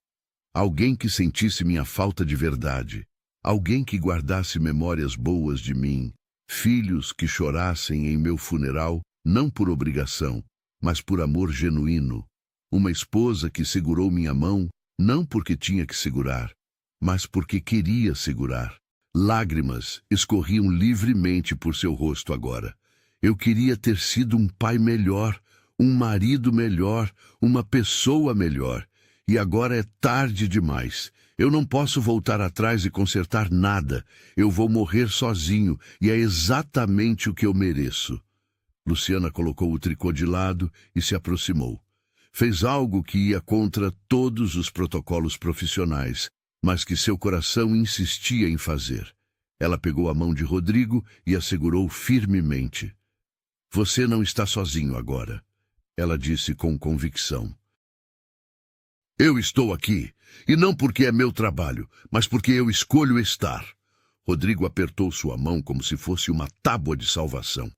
Alguém que sentisse minha falta de verdade. Alguém que guardasse memórias boas de mim. Filhos que chorassem em meu funeral, não por obrigação, mas por amor genuíno. Uma esposa que segurou minha mão, não porque tinha que segurar, mas porque queria segurar. Lágrimas escorriam livremente por seu rosto agora. Eu queria ter sido um pai melhor, um marido melhor, uma pessoa melhor. E agora é tarde demais. Eu não posso voltar atrás e consertar nada. Eu vou morrer sozinho, e é exatamente o que eu mereço. Luciana colocou o tricô de lado e se aproximou. Fez algo que ia contra todos os protocolos profissionais, mas que seu coração insistia em fazer. Ela pegou a mão de Rodrigo e a segurou firmemente. Você não está sozinho agora, ela disse com convicção. Eu estou aqui, e não porque é meu trabalho, mas porque eu escolho estar. Rodrigo apertou sua mão como se fosse uma tábua de salvação.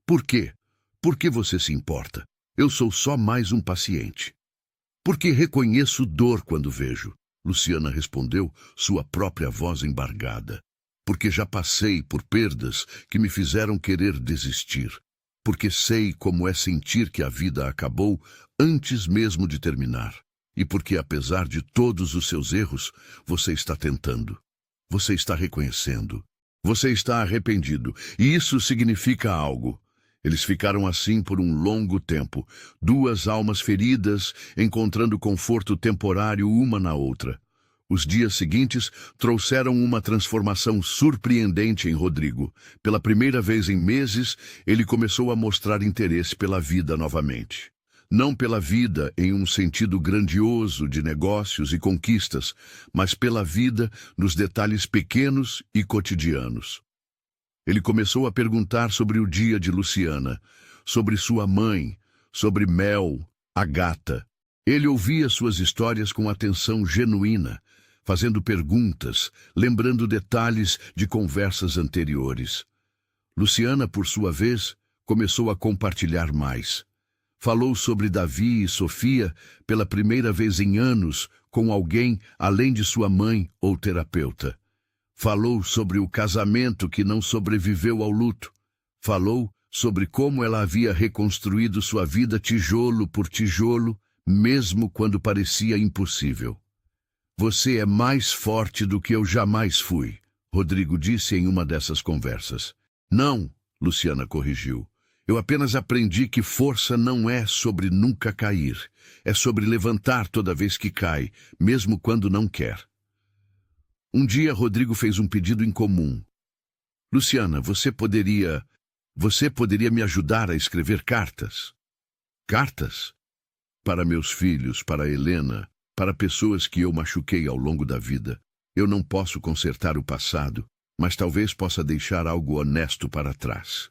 Por quê? Por que você se importa? Eu sou só mais um paciente. Porque reconheço dor quando vejo. Luciana respondeu, sua própria voz embargada. Porque já passei por perdas que me fizeram querer desistir. Porque sei como é sentir que a vida acabou antes mesmo de terminar. E porque, apesar de todos os seus erros, você está tentando. Você está reconhecendo. Você está arrependido. E isso significa algo. Eles ficaram assim por um longo tempo, duas almas feridas, encontrando conforto temporário uma na outra. Os dias seguintes trouxeram uma transformação surpreendente em Rodrigo. Pela primeira vez em meses, ele começou a mostrar interesse pela vida novamente. Não pela vida em um sentido grandioso de negócios e conquistas, mas pela vida nos detalhes pequenos e cotidianos. Ele começou a perguntar sobre o dia de Luciana, sobre sua mãe, sobre Mel, a gata. Ele ouvia suas histórias com atenção genuína, fazendo perguntas, lembrando detalhes de conversas anteriores. Luciana, por sua vez, começou a compartilhar mais. Falou sobre Davi e Sofia pela primeira vez em anos com alguém além de sua mãe ou terapeuta. Falou sobre o casamento que não sobreviveu ao luto. Falou sobre como ela havia reconstruído sua vida tijolo por tijolo, mesmo quando parecia impossível. Você é mais forte do que eu jamais fui, Rodrigo disse em uma dessas conversas. Não, Luciana corrigiu. Eu apenas aprendi que força não é sobre nunca cair. É sobre levantar toda vez que cai, mesmo quando não quer. Um dia, Rodrigo fez um pedido incomum. Luciana, você poderia me ajudar a escrever cartas? Cartas? Para meus filhos, para Helena, para pessoas que eu machuquei ao longo da vida. Eu não posso consertar o passado, mas talvez possa deixar algo honesto para trás.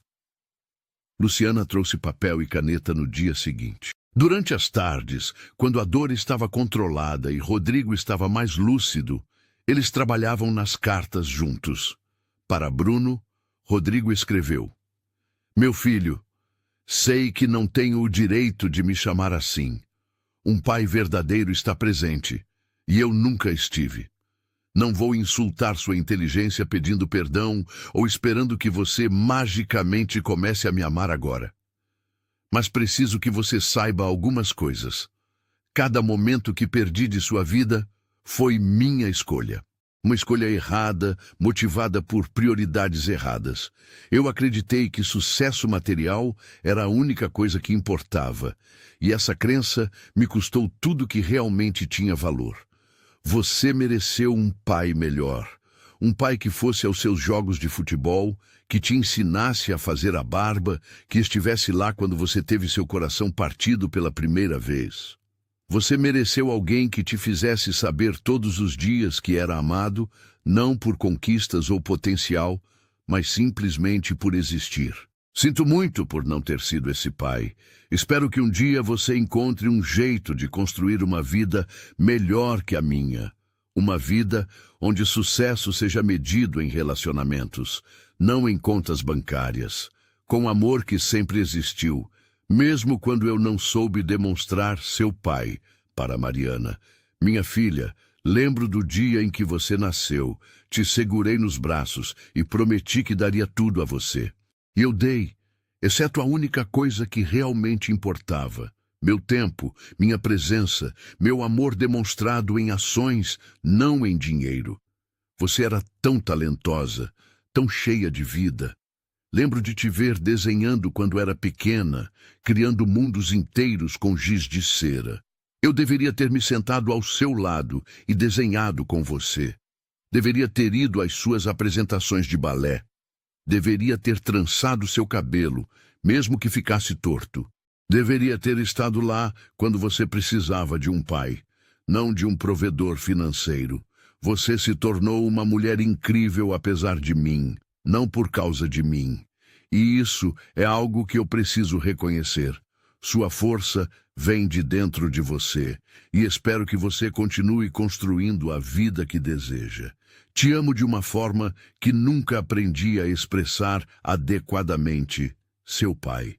Luciana trouxe papel e caneta no dia seguinte. Durante as tardes, quando a dor estava controlada e Rodrigo estava mais lúcido, eles trabalhavam nas cartas juntos. Para Bruno, Rodrigo escreveu: Meu filho, sei que não tenho o direito de me chamar assim. Um pai verdadeiro está presente, e eu nunca estive. Não vou insultar sua inteligência pedindo perdão ou esperando que você magicamente comece a me amar agora. Mas preciso que você saiba algumas coisas. Cada momento que perdi de sua vida foi minha escolha. Uma escolha errada, motivada por prioridades erradas. Eu acreditei que sucesso material era a única coisa que importava, e essa crença me custou tudo que realmente tinha valor. Você mereceu um pai melhor, um pai que fosse aos seus jogos de futebol, que te ensinasse a fazer a barba, que estivesse lá quando você teve seu coração partido pela primeira vez. Você mereceu alguém que te fizesse saber todos os dias que era amado, não por conquistas ou potencial, mas simplesmente por existir. Sinto muito por não ter sido esse pai. Espero que um dia você encontre um jeito de construir uma vida melhor que a minha. Uma vida onde sucesso seja medido em relacionamentos, não em contas bancárias. Com amor que sempre existiu, mesmo quando eu não soube demonstrar seu pai para Mariana. Minha filha, lembro do dia em que você nasceu. Te segurei nos braços e prometi que daria tudo a você. E eu dei, exceto a única coisa que realmente importava. Meu tempo, minha presença, meu amor demonstrado em ações, não em dinheiro. Você era tão talentosa, tão cheia de vida. Lembro de te ver desenhando quando era pequena, criando mundos inteiros com giz de cera. Eu deveria ter me sentado ao seu lado e desenhado com você. Deveria ter ido às suas apresentações de balé. Deveria ter trançado seu cabelo, mesmo que ficasse torto. Deveria ter estado lá quando você precisava de um pai, não de um provedor financeiro. Você se tornou uma mulher incrível apesar de mim, não por causa de mim. E isso é algo que eu preciso reconhecer. Sua força vem de dentro de você, e espero que você continue construindo a vida que deseja. Te amo de uma forma que nunca aprendi a expressar adequadamente. Seu pai.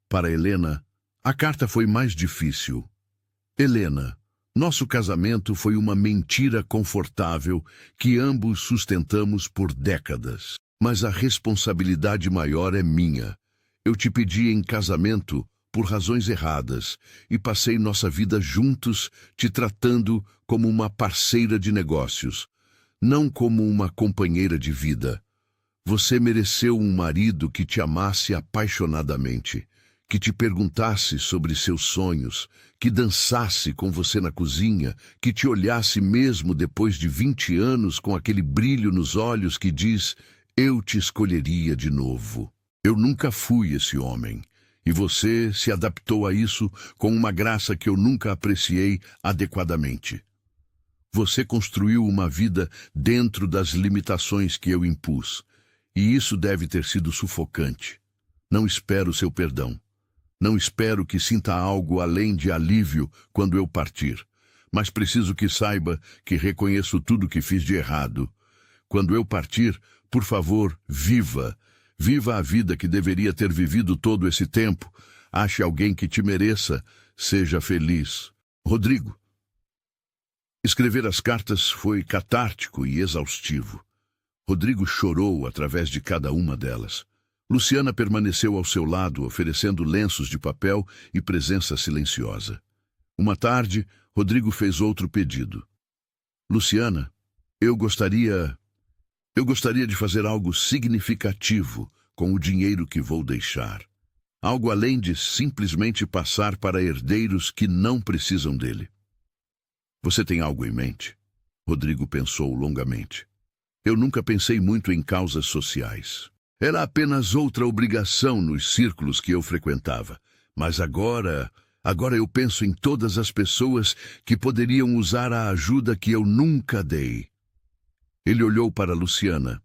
Para Helena, a carta foi mais difícil. Helena, nosso casamento foi uma mentira confortável que ambos sustentamos por décadas. Mas a responsabilidade maior é minha. Eu te pedi em casamento por razões erradas e passei nossa vida juntos te tratando como uma parceira de negócios, não como uma companheira de vida. Você mereceu um marido que te amasse apaixonadamente, que te perguntasse sobre seus sonhos, que dançasse com você na cozinha, que te olhasse mesmo depois de 20 anos com aquele brilho nos olhos que diz: eu te escolheria de novo. Eu nunca fui esse homem, e você se adaptou a isso com uma graça que eu nunca apreciei adequadamente. Você construiu uma vida dentro das limitações que eu impus, e isso deve ter sido sufocante. Não espero seu perdão. Não espero que sinta algo além de alívio quando eu partir, mas preciso que saiba que reconheço tudo que fiz de errado. Quando eu partir, por favor, viva. Viva a vida que deveria ter vivido todo esse tempo. Ache alguém que te mereça. Seja feliz. Rodrigo. Escrever as cartas foi catártico e exaustivo. Rodrigo chorou através de cada uma delas. Luciana permaneceu ao seu lado, oferecendo lenços de papel e presença silenciosa. Uma tarde, Rodrigo fez outro pedido. Luciana, eu gostaria de fazer algo significativo com o dinheiro que vou deixar. Algo além de simplesmente passar para herdeiros que não precisam dele. Você tem algo em mente? Rodrigo pensou longamente. Eu nunca pensei muito em causas sociais. Era apenas outra obrigação nos círculos que eu frequentava. Mas agora eu penso em todas as pessoas que poderiam usar a ajuda que eu nunca dei. Ele olhou para Luciana.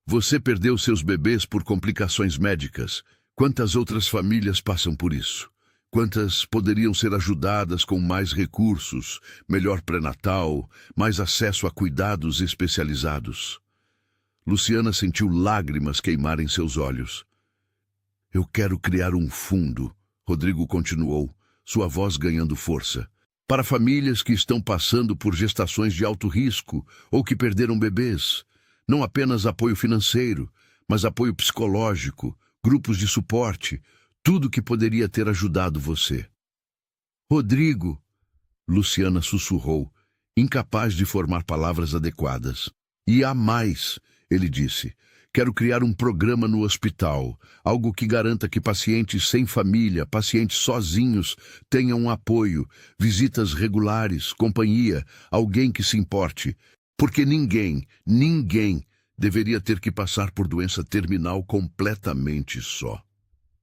Você perdeu seus bebês por complicações médicas. Quantas outras famílias passam por isso? Quantas poderiam ser ajudadas com mais recursos, melhor pré-natal, mais acesso a cuidados especializados? Luciana sentiu lágrimas queimarem seus olhos. Eu quero criar um fundo, Rodrigo continuou, sua voz ganhando força, para famílias que estão passando por gestações de alto risco ou que perderam bebês. Não apenas apoio financeiro, mas apoio psicológico, grupos de suporte, tudo que poderia ter ajudado você. Rodrigo, Luciana sussurrou, incapaz de formar palavras adequadas. E há mais, ele disse. Quero criar um programa no hospital, algo que garanta que pacientes sem família, pacientes sozinhos, tenham apoio, visitas regulares, companhia, alguém que se importe. Porque ninguém deveria ter que passar por doença terminal completamente só.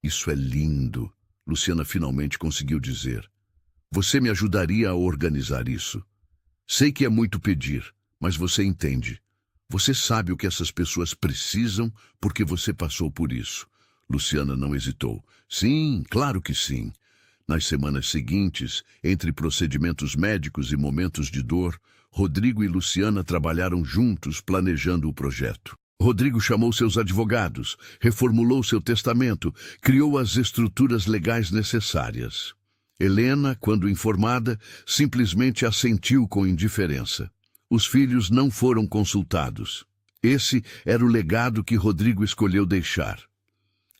Isso é lindo, Luciana finalmente conseguiu dizer. Você me ajudaria a organizar isso? Sei que é muito pedir, mas você entende. Você sabe o que essas pessoas precisam porque você passou por isso. Luciana não hesitou. Sim, claro que sim. Nas semanas seguintes, entre procedimentos médicos e momentos de dor, Rodrigo e Luciana trabalharam juntos planejando o projeto. Rodrigo chamou seus advogados, reformulou seu testamento, criou as estruturas legais necessárias. Helena, quando informada, simplesmente assentiu com indiferença. Os filhos não foram consultados. Esse era o legado que Rodrigo escolheu deixar.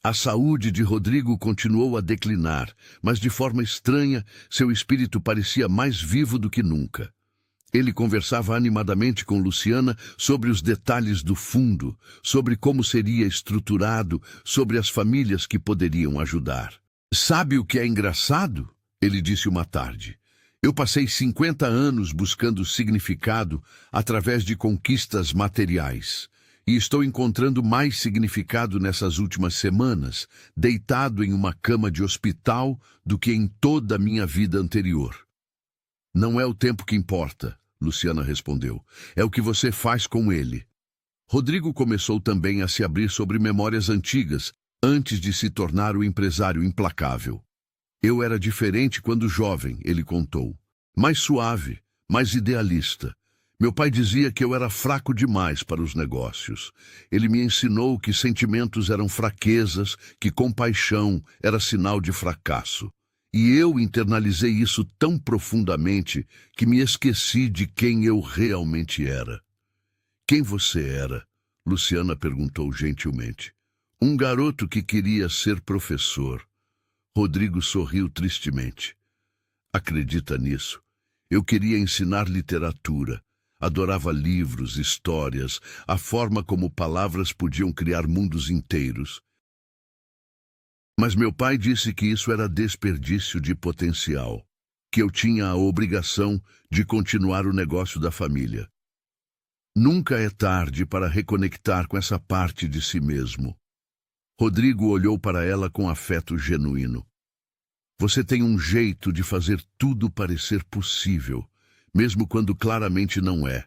A saúde de Rodrigo continuou a declinar, mas de forma estranha, seu espírito parecia mais vivo do que nunca. Ele conversava animadamente com Luciana sobre os detalhes do fundo, sobre como seria estruturado, sobre as famílias que poderiam ajudar. "Sabe o que é engraçado?" ele disse uma tarde. "Eu passei 50 anos buscando significado através de conquistas materiais. E estou encontrando mais significado nessas últimas semanas, deitado em uma cama de hospital, do que em toda a minha vida anterior." "Não é o tempo que importa", Luciana respondeu. "É o que você faz com ele." Rodrigo começou também a se abrir sobre memórias antigas, antes de se tornar o empresário implacável. "Eu era diferente quando jovem", ele contou. "Mais suave, mais idealista. Meu pai dizia que eu era fraco demais para os negócios. Ele me ensinou que sentimentos eram fraquezas, que compaixão era sinal de fracasso. E eu internalizei isso tão profundamente que me esqueci de quem eu realmente era." "Quem você era?" Luciana perguntou gentilmente. "Um garoto que queria ser professor." Rodrigo sorriu tristemente. "Acredita nisso? Eu queria ensinar literatura. Adorava livros, histórias, a forma como palavras podiam criar mundos inteiros. Mas meu pai disse que isso era desperdício de potencial, que eu tinha a obrigação de continuar o negócio da família. Nunca é tarde para reconectar com essa parte de si mesmo." Rodrigo olhou para ela com afeto genuíno. "Você tem um jeito de fazer tudo parecer possível, mesmo quando claramente não é.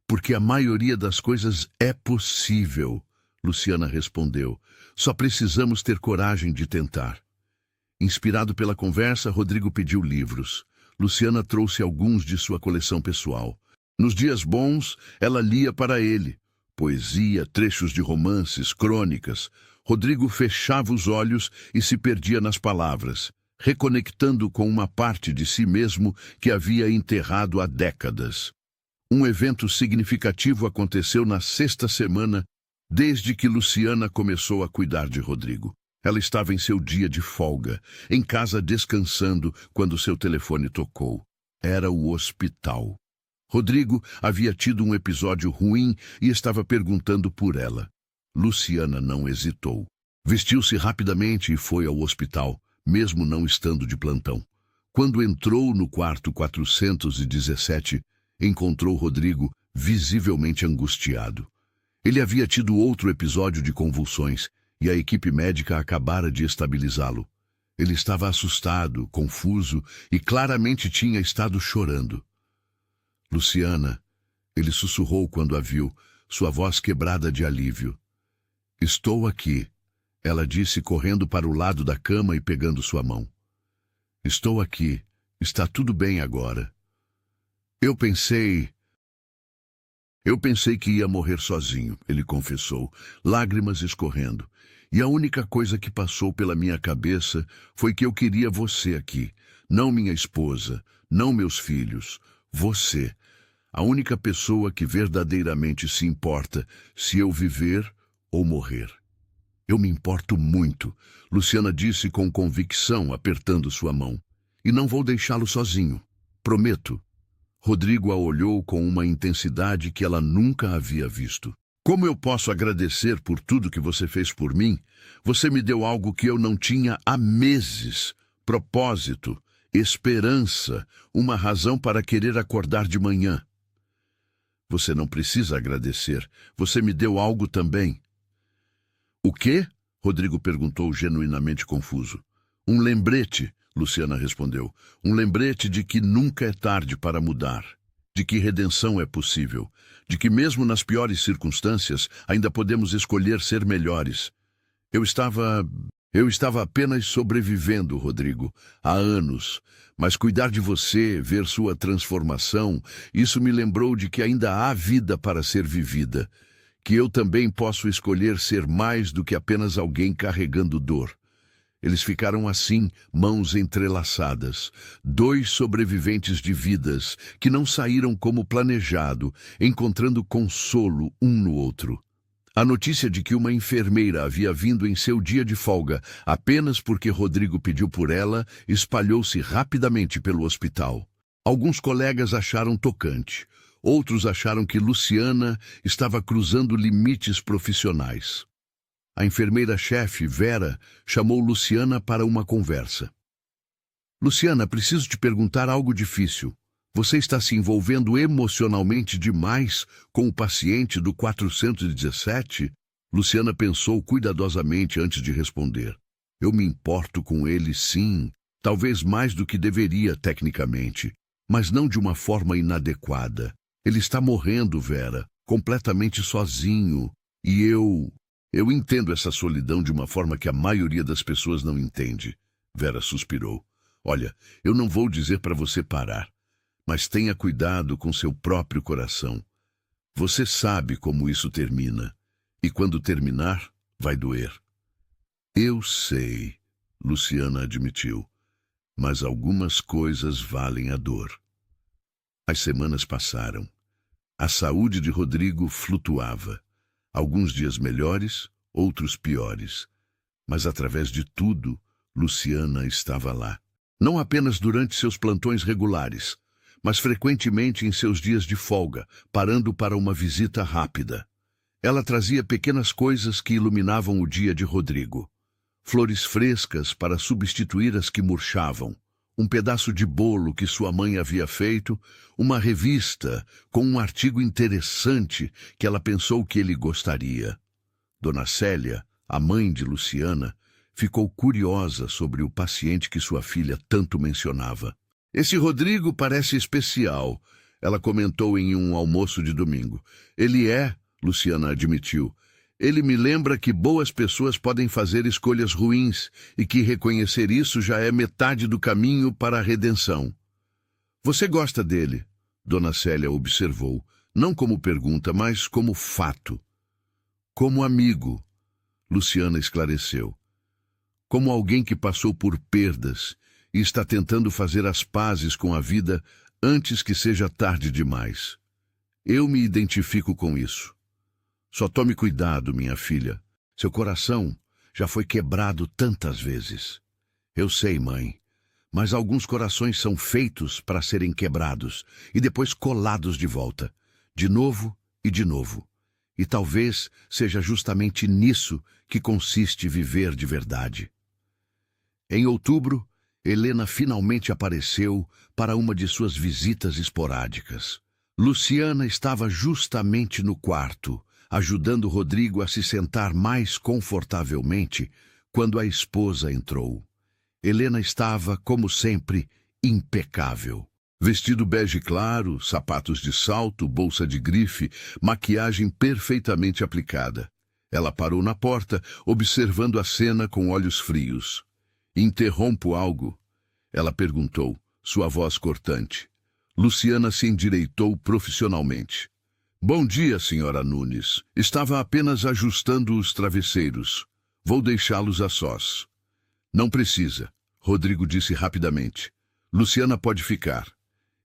Porque a maioria das coisas é possível", Luciana respondeu. "Só precisamos ter coragem de tentar." Inspirado pela conversa, Rodrigo pediu livros. Luciana trouxe alguns de sua coleção pessoal. Nos dias bons, ela lia para ele. Poesia, trechos de romances, crônicas. Rodrigo fechava os olhos e se perdia nas palavras, reconectando com uma parte de si mesmo que havia enterrado há décadas. Um evento significativo aconteceu na sexta semana desde que Luciana começou a cuidar de Rodrigo. Ela estava em seu dia de folga, em casa descansando, quando seu telefone tocou. Era o hospital. Rodrigo havia tido um episódio ruim e estava perguntando por ela. Luciana não hesitou. Vestiu-se rapidamente e foi ao hospital, mesmo não estando de plantão. Quando entrou no quarto 417, encontrou Rodrigo visivelmente angustiado. Ele havia tido outro episódio de convulsões e a equipe médica acabara de estabilizá-lo. Ele estava assustado, confuso e claramente tinha estado chorando. "Luciana", ele sussurrou quando a viu, sua voz quebrada de alívio. "Estou aqui", ela disse correndo para o lado da cama e pegando sua mão. "Estou aqui. Está tudo bem agora. Eu pensei que ia morrer sozinho", ele confessou, lágrimas escorrendo. "E a única coisa que passou pela minha cabeça foi que eu queria você aqui. Não minha esposa, não meus filhos. Você. A única pessoa que verdadeiramente se importa se eu viver ou morrer." "Eu me importo muito", Luciana disse com convicção, apertando sua mão. "E não vou deixá-lo sozinho. Prometo." Rodrigo a olhou com uma intensidade que ela nunca havia visto. "Como eu posso agradecer por tudo que você fez por mim? Você me deu algo que eu não tinha há meses. Propósito, esperança, uma razão para querer acordar de manhã." "Você não precisa agradecer. Você me deu algo também." "O quê?" Rodrigo perguntou, genuinamente confuso. "Um lembrete", Luciana respondeu. "Um lembrete de que nunca é tarde para mudar, de que redenção é possível, de que mesmo nas piores circunstâncias ainda podemos escolher ser melhores. Eu estava apenas sobrevivendo, Rodrigo, há anos, mas cuidar de você, ver sua transformação, isso me lembrou de que ainda há vida para ser vivida, que eu também posso escolher ser mais do que apenas alguém carregando dor. Eles ficaram assim, mãos entrelaçadas, dois sobreviventes de vidas que não saíram como planejado, encontrando consolo um no outro. A notícia de que uma enfermeira havia vindo em seu dia de folga apenas porque Rodrigo pediu por ela espalhou-se rapidamente pelo hospital. Alguns colegas acharam tocante, outros acharam que Luciana estava cruzando limites profissionais. A enfermeira-chefe, Vera, chamou Luciana para uma conversa. Luciana, preciso te perguntar algo difícil. Você está se envolvendo emocionalmente demais com o paciente do 417? Luciana pensou cuidadosamente antes de responder. Eu me importo com ele, sim, talvez mais do que deveria tecnicamente, mas não de uma forma inadequada. Ele está morrendo, Vera, completamente sozinho, e Eu entendo essa solidão de uma forma que a maioria das pessoas não entende. Vera suspirou. Olha, eu não vou dizer para você parar, mas tenha cuidado com seu próprio coração. Você sabe como isso termina, e quando terminar, vai doer. Eu sei, Luciana admitiu, mas algumas coisas valem a dor. As semanas passaram. A saúde de Rodrigo flutuava. Alguns dias melhores, outros piores. Mas através de tudo, Luciana estava lá. Não apenas durante seus plantões regulares, mas frequentemente em seus dias de folga, parando para uma visita rápida. Ela trazia pequenas coisas que iluminavam o dia de Rodrigo. Flores frescas para substituir as que murchavam, um pedaço de bolo que sua mãe havia feito, uma revista com um artigo interessante que ela pensou que ele gostaria. Dona Célia, a mãe de Luciana, ficou curiosa sobre o paciente que sua filha tanto mencionava. Esse Rodrigo parece especial, ela comentou em um almoço de domingo. Ele é, Luciana admitiu. Ele me lembra que boas pessoas podem fazer escolhas ruins e que reconhecer isso já é metade do caminho para a redenção. Você gosta dele? Dona Célia observou, não como pergunta, mas como fato. Como amigo, Luciana esclareceu. Como alguém que passou por perdas e está tentando fazer as pazes com a vida antes que seja tarde demais. Eu me identifico com isso. Só tome cuidado, minha filha. Seu coração já foi quebrado tantas vezes. Eu sei, mãe, mas alguns corações são feitos para serem quebrados e depois colados de volta, de novo e de novo. E talvez seja justamente nisso que consiste viver de verdade. Em outubro, Helena finalmente apareceu para uma de suas visitas esporádicas. Luciana estava justamente no quarto, ajudando Rodrigo a se sentar mais confortavelmente quando a esposa entrou. Helena estava, como sempre, impecável. Vestido bege claro, sapatos de salto, bolsa de grife, maquiagem perfeitamente aplicada. Ela parou na porta, observando a cena com olhos frios. Interrompo algo? Ela perguntou, sua voz cortante. Luciana se endireitou profissionalmente. Bom dia, senhora Nunes. Estava apenas ajustando os travesseiros. Vou deixá-los a sós. Não precisa, Rodrigo disse rapidamente. Luciana pode ficar.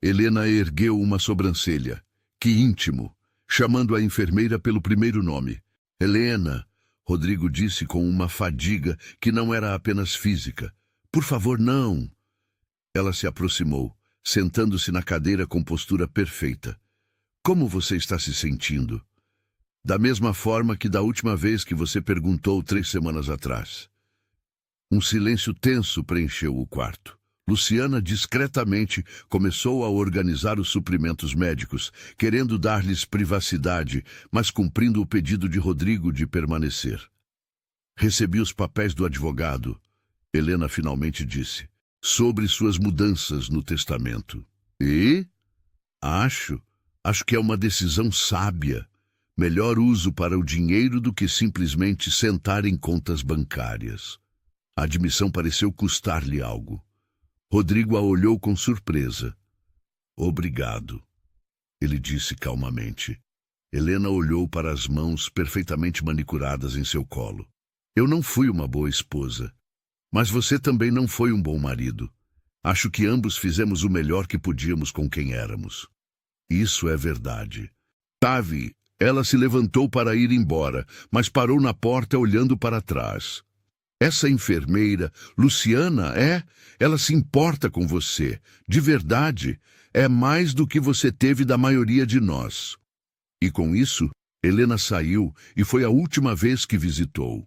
Helena ergueu uma sobrancelha. Que íntimo, chamando a enfermeira pelo primeiro nome. Helena, Rodrigo disse com uma fadiga que não era apenas física. Por favor, não. Ela se aproximou, sentando-se na cadeira com postura perfeita. Como você está se sentindo? Da mesma forma que da última vez que você perguntou 3 semanas atrás. Um silêncio tenso preencheu o quarto. Luciana discretamente começou a organizar os suprimentos médicos, querendo dar-lhes privacidade, mas cumprindo o pedido de Rodrigo de permanecer. Recebi os papéis do advogado, Helena finalmente disse, sobre suas mudanças no testamento. E? Acho, Acho que é uma decisão sábia. Melhor uso para o dinheiro do que simplesmente sentar em contas bancárias. A admissão pareceu custar-lhe algo. Rodrigo a olhou com surpresa. Obrigado, ele disse calmamente. Helena olhou para as mãos perfeitamente manicuradas em seu colo. Eu não fui uma boa esposa, mas você também não foi um bom marido. Acho que ambos fizemos o melhor que podíamos com quem éramos. Isso é verdade. Tavi, ela se levantou para ir embora, mas parou na porta olhando para trás. Essa enfermeira, Luciana, ela se importa com você. De verdade, é mais do que você teve da maioria de nós. E com isso, Helena saiu e foi a última vez que visitou.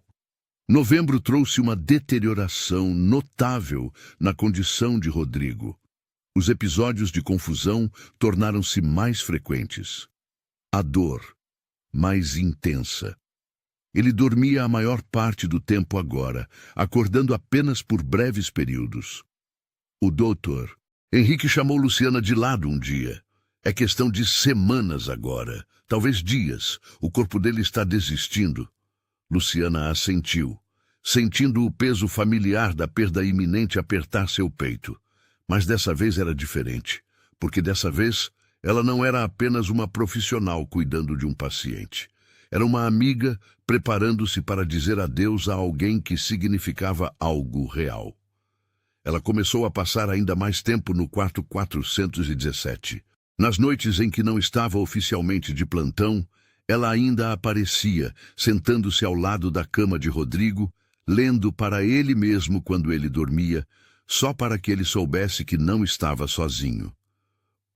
Novembro trouxe uma deterioração notável na condição de Rodrigo. Os episódios de confusão tornaram-se mais frequentes. A dor, mais intensa. Ele dormia a maior parte do tempo agora, acordando apenas por breves períodos. O doutor, Henrique chamou Luciana de lado um dia. É questão de semanas agora, talvez dias. O corpo dele está desistindo. Luciana assentiu, sentindo o peso familiar da perda iminente apertar seu peito. Mas dessa vez era diferente, porque dessa vez ela não era apenas uma profissional cuidando de um paciente. Era uma amiga preparando-se para dizer adeus a alguém que significava algo real. Ela começou a passar ainda mais tempo no quarto 417. Nas noites em que não estava oficialmente de plantão, ela ainda aparecia, sentando-se ao lado da cama de Rodrigo, lendo para ele mesmo quando ele dormia, só para que ele soubesse que não estava sozinho.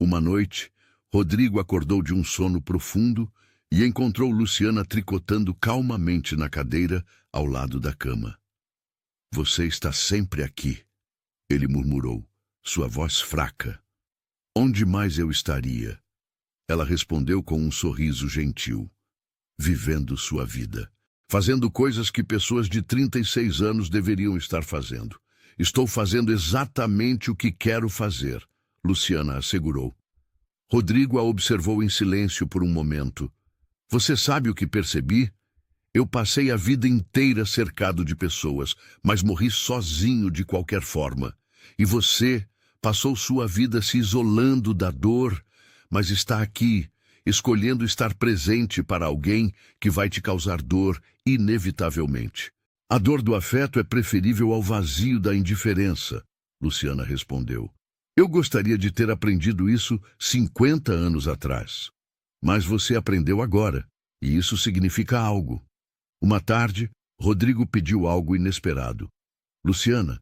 Uma noite, Rodrigo acordou de um sono profundo e encontrou Luciana tricotando calmamente na cadeira ao lado da cama. Você está sempre aqui, ele murmurou, sua voz fraca. Onde mais eu estaria? Ela respondeu com um sorriso gentil. Vivendo sua vida. Fazendo coisas que pessoas de 36 anos deveriam estar fazendo. Estou fazendo exatamente o que quero fazer, Luciana assegurou. Rodrigo a observou em silêncio por um momento. Você sabe o que percebi? Eu passei a vida inteira cercado de pessoas, mas morri sozinho de qualquer forma. E você passou sua vida se isolando da dor, mas está aqui, escolhendo estar presente para alguém que vai te causar dor inevitavelmente. A dor do afeto é preferível ao vazio da indiferença, Luciana respondeu. Eu gostaria de ter aprendido isso 50 anos atrás. Mas você aprendeu agora, e isso significa algo. Uma tarde, Rodrigo pediu algo inesperado. Luciana,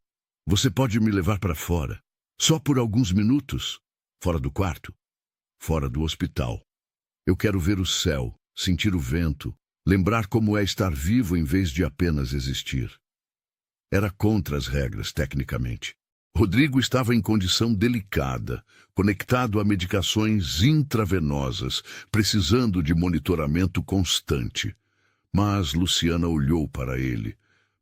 você pode me levar para fora? Só por alguns minutos? Fora do quarto? Fora do hospital. Eu quero ver o céu, sentir o vento, lembrar como é estar vivo em vez de apenas existir. Era contra as regras, tecnicamente. Rodrigo estava em condição delicada, conectado a medicações intravenosas, precisando de monitoramento constante. Mas Luciana olhou para ele,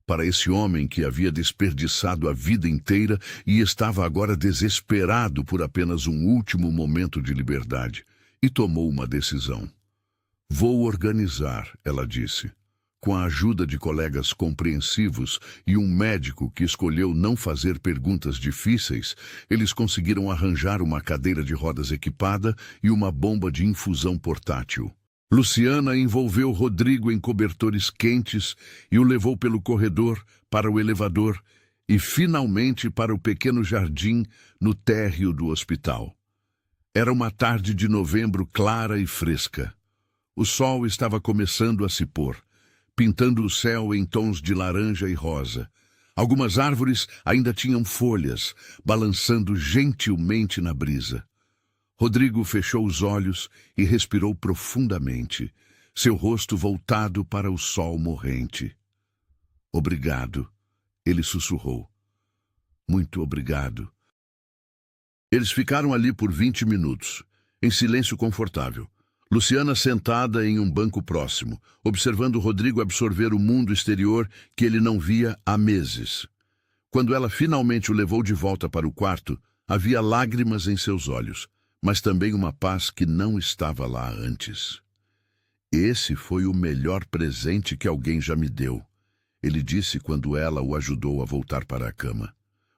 para esse homem que havia desperdiçado a vida inteira e estava agora desesperado por apenas um último momento de liberdade, e tomou uma decisão. Vou organizar, ela disse. Com a ajuda de colegas compreensivos e um médico que escolheu não fazer perguntas difíceis, eles conseguiram arranjar uma cadeira de rodas equipada e uma bomba de infusão portátil. Luciana envolveu Rodrigo em cobertores quentes e o levou pelo corredor para o elevador e, finalmente, para o pequeno jardim no térreo do hospital. Era uma tarde de novembro clara e fresca. O sol estava começando a se pôr, pintando o céu em tons de laranja e rosa. Algumas árvores ainda tinham folhas, balançando gentilmente na brisa. Rodrigo fechou os olhos e respirou profundamente, seu rosto voltado para o sol morrente. Obrigado, ele sussurrou. Muito obrigado. Eles ficaram ali por 20 minutos, em silêncio confortável. Luciana sentada em um banco próximo, observando Rodrigo absorver o mundo exterior que ele não via há meses. Quando ela finalmente o levou de volta para o quarto, havia lágrimas em seus olhos, mas também uma paz que não estava lá antes. Esse foi o melhor presente que alguém já me deu, ele disse quando ela o ajudou a voltar para a cama.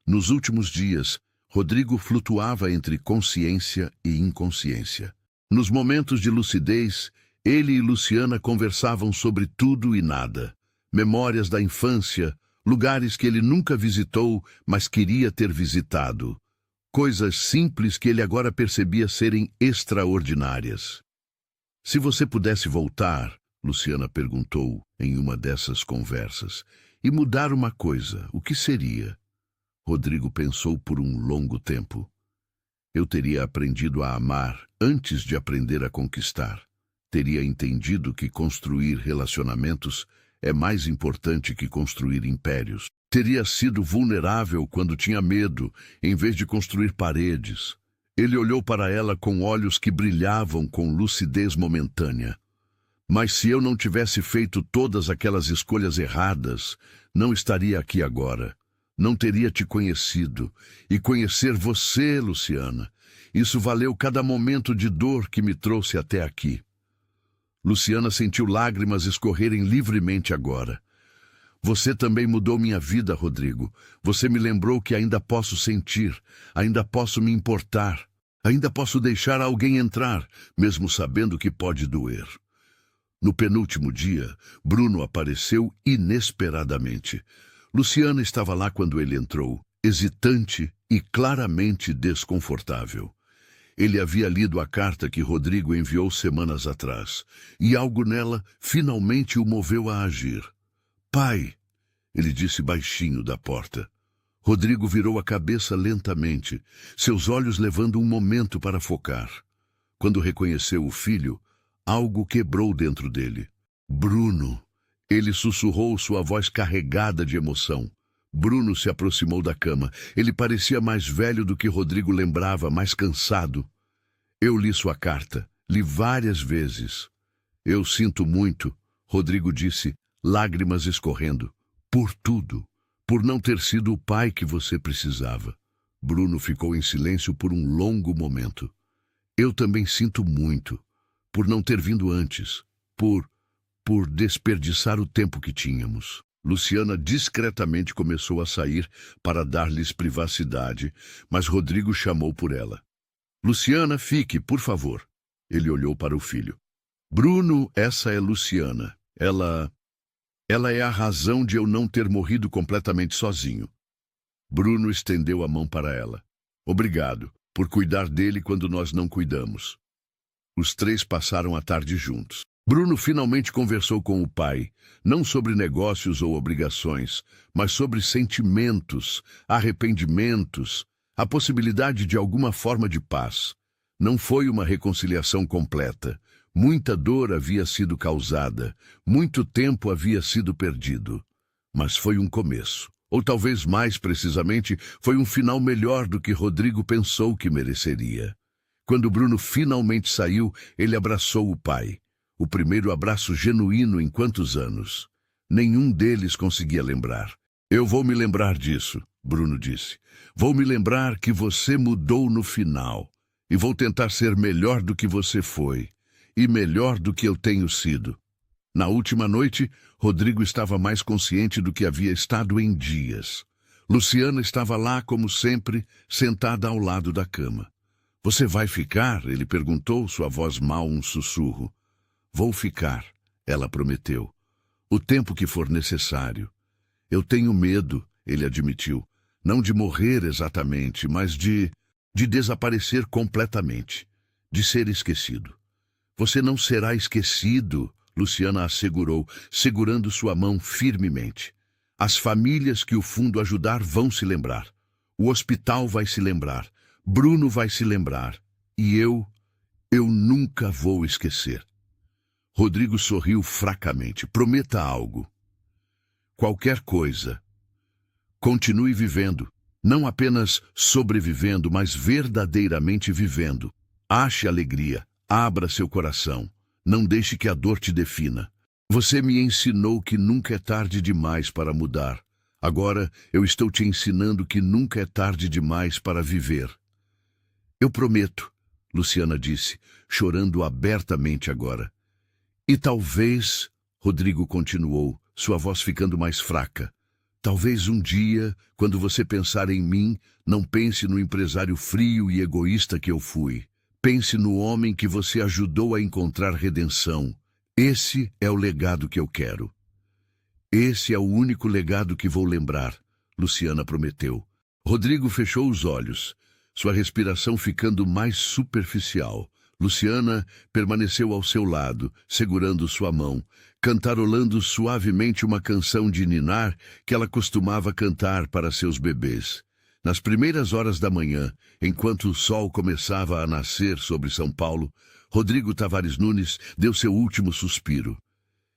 Nos últimos dias, Rodrigo flutuava entre consciência e inconsciência. Nos momentos de lucidez, ele e Luciana conversavam sobre tudo e nada. Memórias da infância, lugares que ele nunca visitou, mas queria ter visitado. Coisas simples que ele agora percebia serem extraordinárias. Se você pudesse voltar, Luciana perguntou em uma dessas conversas, e mudar uma coisa, o que seria? Rodrigo pensou por um longo tempo. Eu teria aprendido a amar antes de aprender a conquistar. Teria entendido que construir relacionamentos é mais importante que construir impérios. Teria sido vulnerável quando tinha medo, em vez de construir paredes. Ele olhou para ela com olhos que brilhavam com lucidez momentânea. Mas se eu não tivesse feito todas aquelas escolhas erradas, não estaria aqui agora. Não teria te conhecido. E conhecer você, Luciana, isso valeu cada momento de dor que me trouxe até aqui. Luciana sentiu lágrimas escorrerem livremente agora. Você também mudou minha vida, Rodrigo. Você me lembrou que ainda posso sentir, ainda posso me importar, ainda posso deixar alguém entrar, mesmo sabendo que pode doer. No penúltimo dia, Bruno apareceu inesperadamente. Luciana estava lá quando ele entrou, hesitante e claramente desconfortável. Ele havia lido a carta que Rodrigo enviou semanas atrás, e algo nela finalmente o moveu a agir. Pai, ele disse baixinho da porta. Rodrigo virou a cabeça lentamente, seus olhos levando um momento para focar. Quando reconheceu o filho, algo quebrou dentro dele. Bruno! Ele sussurrou, sua voz carregada de emoção. Bruno se aproximou da cama. Ele parecia mais velho do que Rodrigo lembrava, mais cansado. Eu li sua carta. Li várias vezes. Eu sinto muito, Rodrigo disse, lágrimas escorrendo. Por tudo. Por não ter sido o pai que você precisava. Bruno ficou em silêncio por um longo momento. Eu também sinto muito. Por não ter vindo antes. Por desperdiçar o tempo que tínhamos. Luciana discretamente começou a sair para dar-lhes privacidade, mas Rodrigo chamou por ela. Luciana, fique, por favor. Ele olhou para o filho. Bruno, essa é Luciana. Ela é a razão de eu não ter morrido completamente sozinho. Bruno estendeu a mão para ela. Obrigado por cuidar dele quando nós não cuidamos. Os três passaram a tarde juntos. Bruno finalmente conversou com o pai, não sobre negócios ou obrigações, mas sobre sentimentos, arrependimentos, a possibilidade de alguma forma de paz. Não foi uma reconciliação completa. Muita dor havia sido causada, muito tempo havia sido perdido. Mas foi um começo. Ou talvez mais precisamente, foi um final melhor do que Rodrigo pensou que mereceria. Quando Bruno finalmente saiu, ele abraçou o pai. O primeiro abraço genuíno em quantos anos? Nenhum deles conseguia lembrar. Eu vou me lembrar disso, Bruno disse. Vou me lembrar que você mudou no final. E vou tentar ser melhor do que você foi. E melhor do que eu tenho sido. Na última noite, Rodrigo estava mais consciente do que havia estado em dias. Luciana estava lá, como sempre, sentada ao lado da cama. Você vai ficar? Ele perguntou, sua voz mal um sussurro. Vou ficar, ela prometeu. O tempo que for necessário. Eu tenho medo, ele admitiu. Não de morrer exatamente, mas de desaparecer completamente. De ser esquecido. Você não será esquecido, Luciana assegurou, segurando sua mão firmemente. As famílias que o fundo ajudar vão se lembrar. O hospital vai se lembrar. Bruno vai se lembrar. E eu nunca vou esquecer. Rodrigo sorriu fracamente. Prometa algo. Qualquer coisa. Continue vivendo. Não apenas sobrevivendo, mas verdadeiramente vivendo. Ache alegria. Abra seu coração. Não deixe que a dor te defina. Você me ensinou que nunca é tarde demais para mudar. Agora eu estou te ensinando que nunca é tarde demais para viver. Eu prometo. Luciana disse, chorando abertamente agora. E talvez, Rodrigo continuou, sua voz ficando mais fraca, talvez um dia, quando você pensar em mim, não pense no empresário frio e egoísta que eu fui. Pense no homem que você ajudou a encontrar redenção. Esse é o legado que eu quero. Esse é o único legado que vou lembrar, Luciana prometeu. Rodrigo fechou os olhos, sua respiração ficando mais superficial. Luciana permaneceu ao seu lado, segurando sua mão, cantarolando suavemente uma canção de ninar que ela costumava cantar para seus bebês. Nas primeiras horas da manhã, enquanto o sol começava a nascer sobre São Paulo, Rodrigo Tavares Nunes deu seu último suspiro.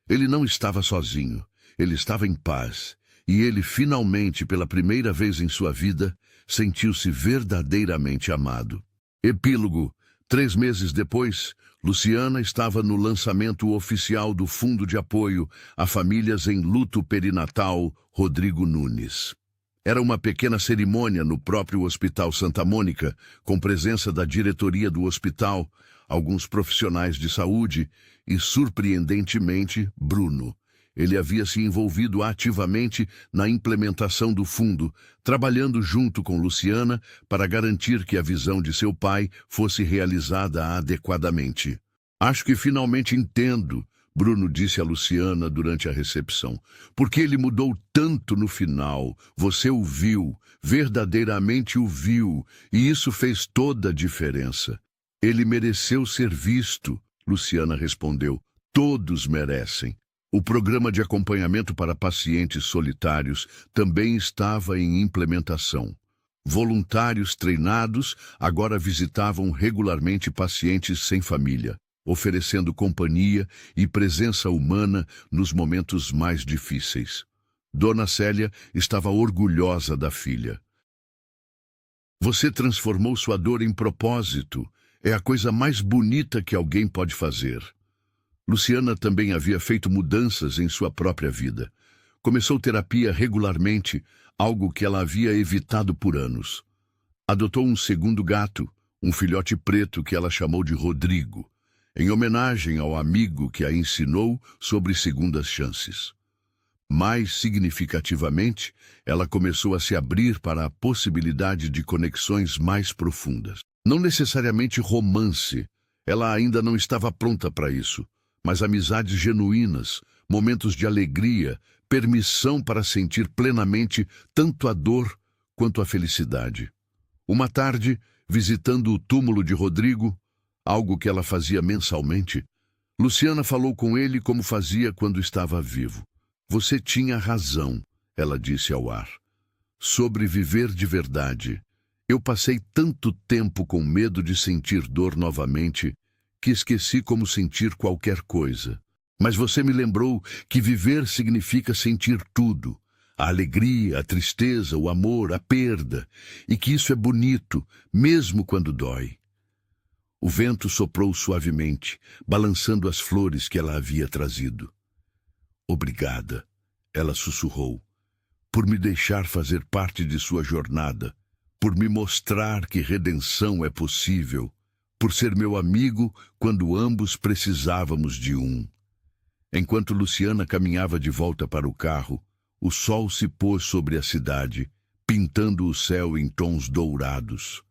Ele não estava sozinho, ele estava em paz, e ele finalmente, pela primeira vez em sua vida, sentiu-se verdadeiramente amado. Epílogo. 3 meses depois, Luciana estava no lançamento oficial do Fundo de Apoio a Famílias em Luto Perinatal Rodrigo Nunes. Era uma pequena cerimônia no próprio Hospital Santa Mônica, com presença da diretoria do hospital, alguns profissionais de saúde e, surpreendentemente, Bruno. Ele havia se envolvido ativamente na implementação do fundo, trabalhando junto com Luciana para garantir que a visão de seu pai fosse realizada adequadamente. Acho que finalmente entendo, Bruno disse a Luciana durante a recepção. Porque ele mudou tanto no final. Você o viu, verdadeiramente o viu, e isso fez toda a diferença. Ele mereceu ser visto, Luciana respondeu. Todos merecem. O programa de acompanhamento para pacientes solitários também estava em implementação. Voluntários treinados agora visitavam regularmente pacientes sem família, oferecendo companhia e presença humana nos momentos mais difíceis. Dona Célia estava orgulhosa da filha. Você transformou sua dor em propósito. É a coisa mais bonita que alguém pode fazer. Luciana também havia feito mudanças em sua própria vida. Começou terapia regularmente, algo que ela havia evitado por anos. Adotou um segundo gato, um filhote preto que ela chamou de Rodrigo, em homenagem ao amigo que a ensinou sobre segundas chances. Mais significativamente, ela começou a se abrir para a possibilidade de conexões mais profundas. Não necessariamente romance, ela ainda não estava pronta para isso, mas amizades genuínas, momentos de alegria, permissão para sentir plenamente tanto a dor quanto a felicidade. Uma tarde, visitando o túmulo de Rodrigo, algo que ela fazia mensalmente, Luciana falou com ele como fazia quando estava vivo. Você tinha razão, ela disse ao ar. Sobre viver de verdade. Eu passei tanto tempo com medo de sentir dor novamente que esqueci como sentir qualquer coisa. Mas você me lembrou que viver significa sentir tudo. A alegria, a tristeza, o amor, a perda. E que isso é bonito, mesmo quando dói. O vento soprou suavemente, balançando as flores que ela havia trazido. Obrigada, ela sussurrou, por me deixar fazer parte de sua jornada, por me mostrar que redenção é possível, por ser meu amigo quando ambos precisávamos de um. Enquanto Luciana caminhava de volta para o carro, o sol se pôs sobre a cidade, pintando o céu em tons dourados.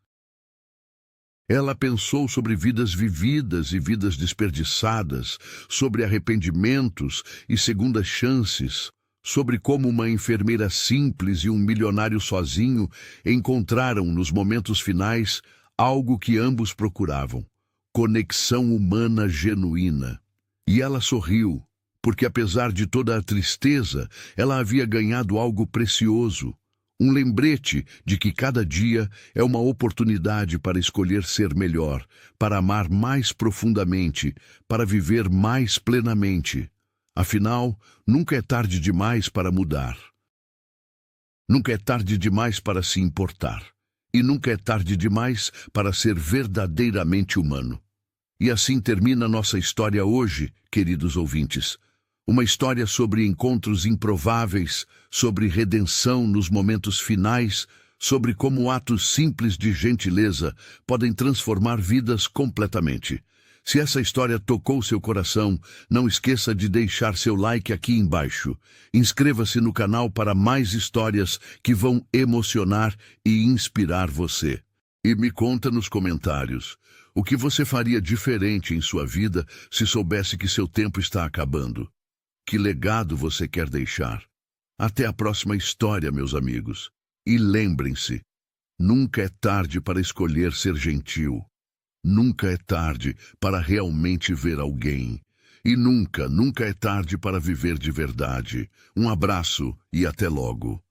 Ela pensou sobre vidas vividas e vidas desperdiçadas, sobre arrependimentos e segundas chances, sobre como uma enfermeira simples e um milionário sozinho encontraram nos momentos finais algo que ambos procuravam, conexão humana genuína. E ela sorriu, porque apesar de toda a tristeza, ela havia ganhado algo precioso, um lembrete de que cada dia é uma oportunidade para escolher ser melhor, para amar mais profundamente, para viver mais plenamente. Afinal, nunca é tarde demais para mudar. Nunca é tarde demais para se importar. E nunca é tarde demais para ser verdadeiramente humano. E assim termina nossa história hoje, queridos ouvintes. Uma história sobre encontros improváveis, sobre redenção nos momentos finais, sobre como atos simples de gentileza podem transformar vidas completamente. Se essa história tocou seu coração, não esqueça de deixar seu like aqui embaixo. Inscreva-se no canal para mais histórias que vão emocionar e inspirar você. E me conta nos comentários o que você faria diferente em sua vida se soubesse que seu tempo está acabando. Que legado você quer deixar? Até a próxima história, meus amigos. E lembrem-se, nunca é tarde para escolher ser gentil. Nunca é tarde para realmente ver alguém. E nunca é tarde para viver de verdade. Um abraço e até logo.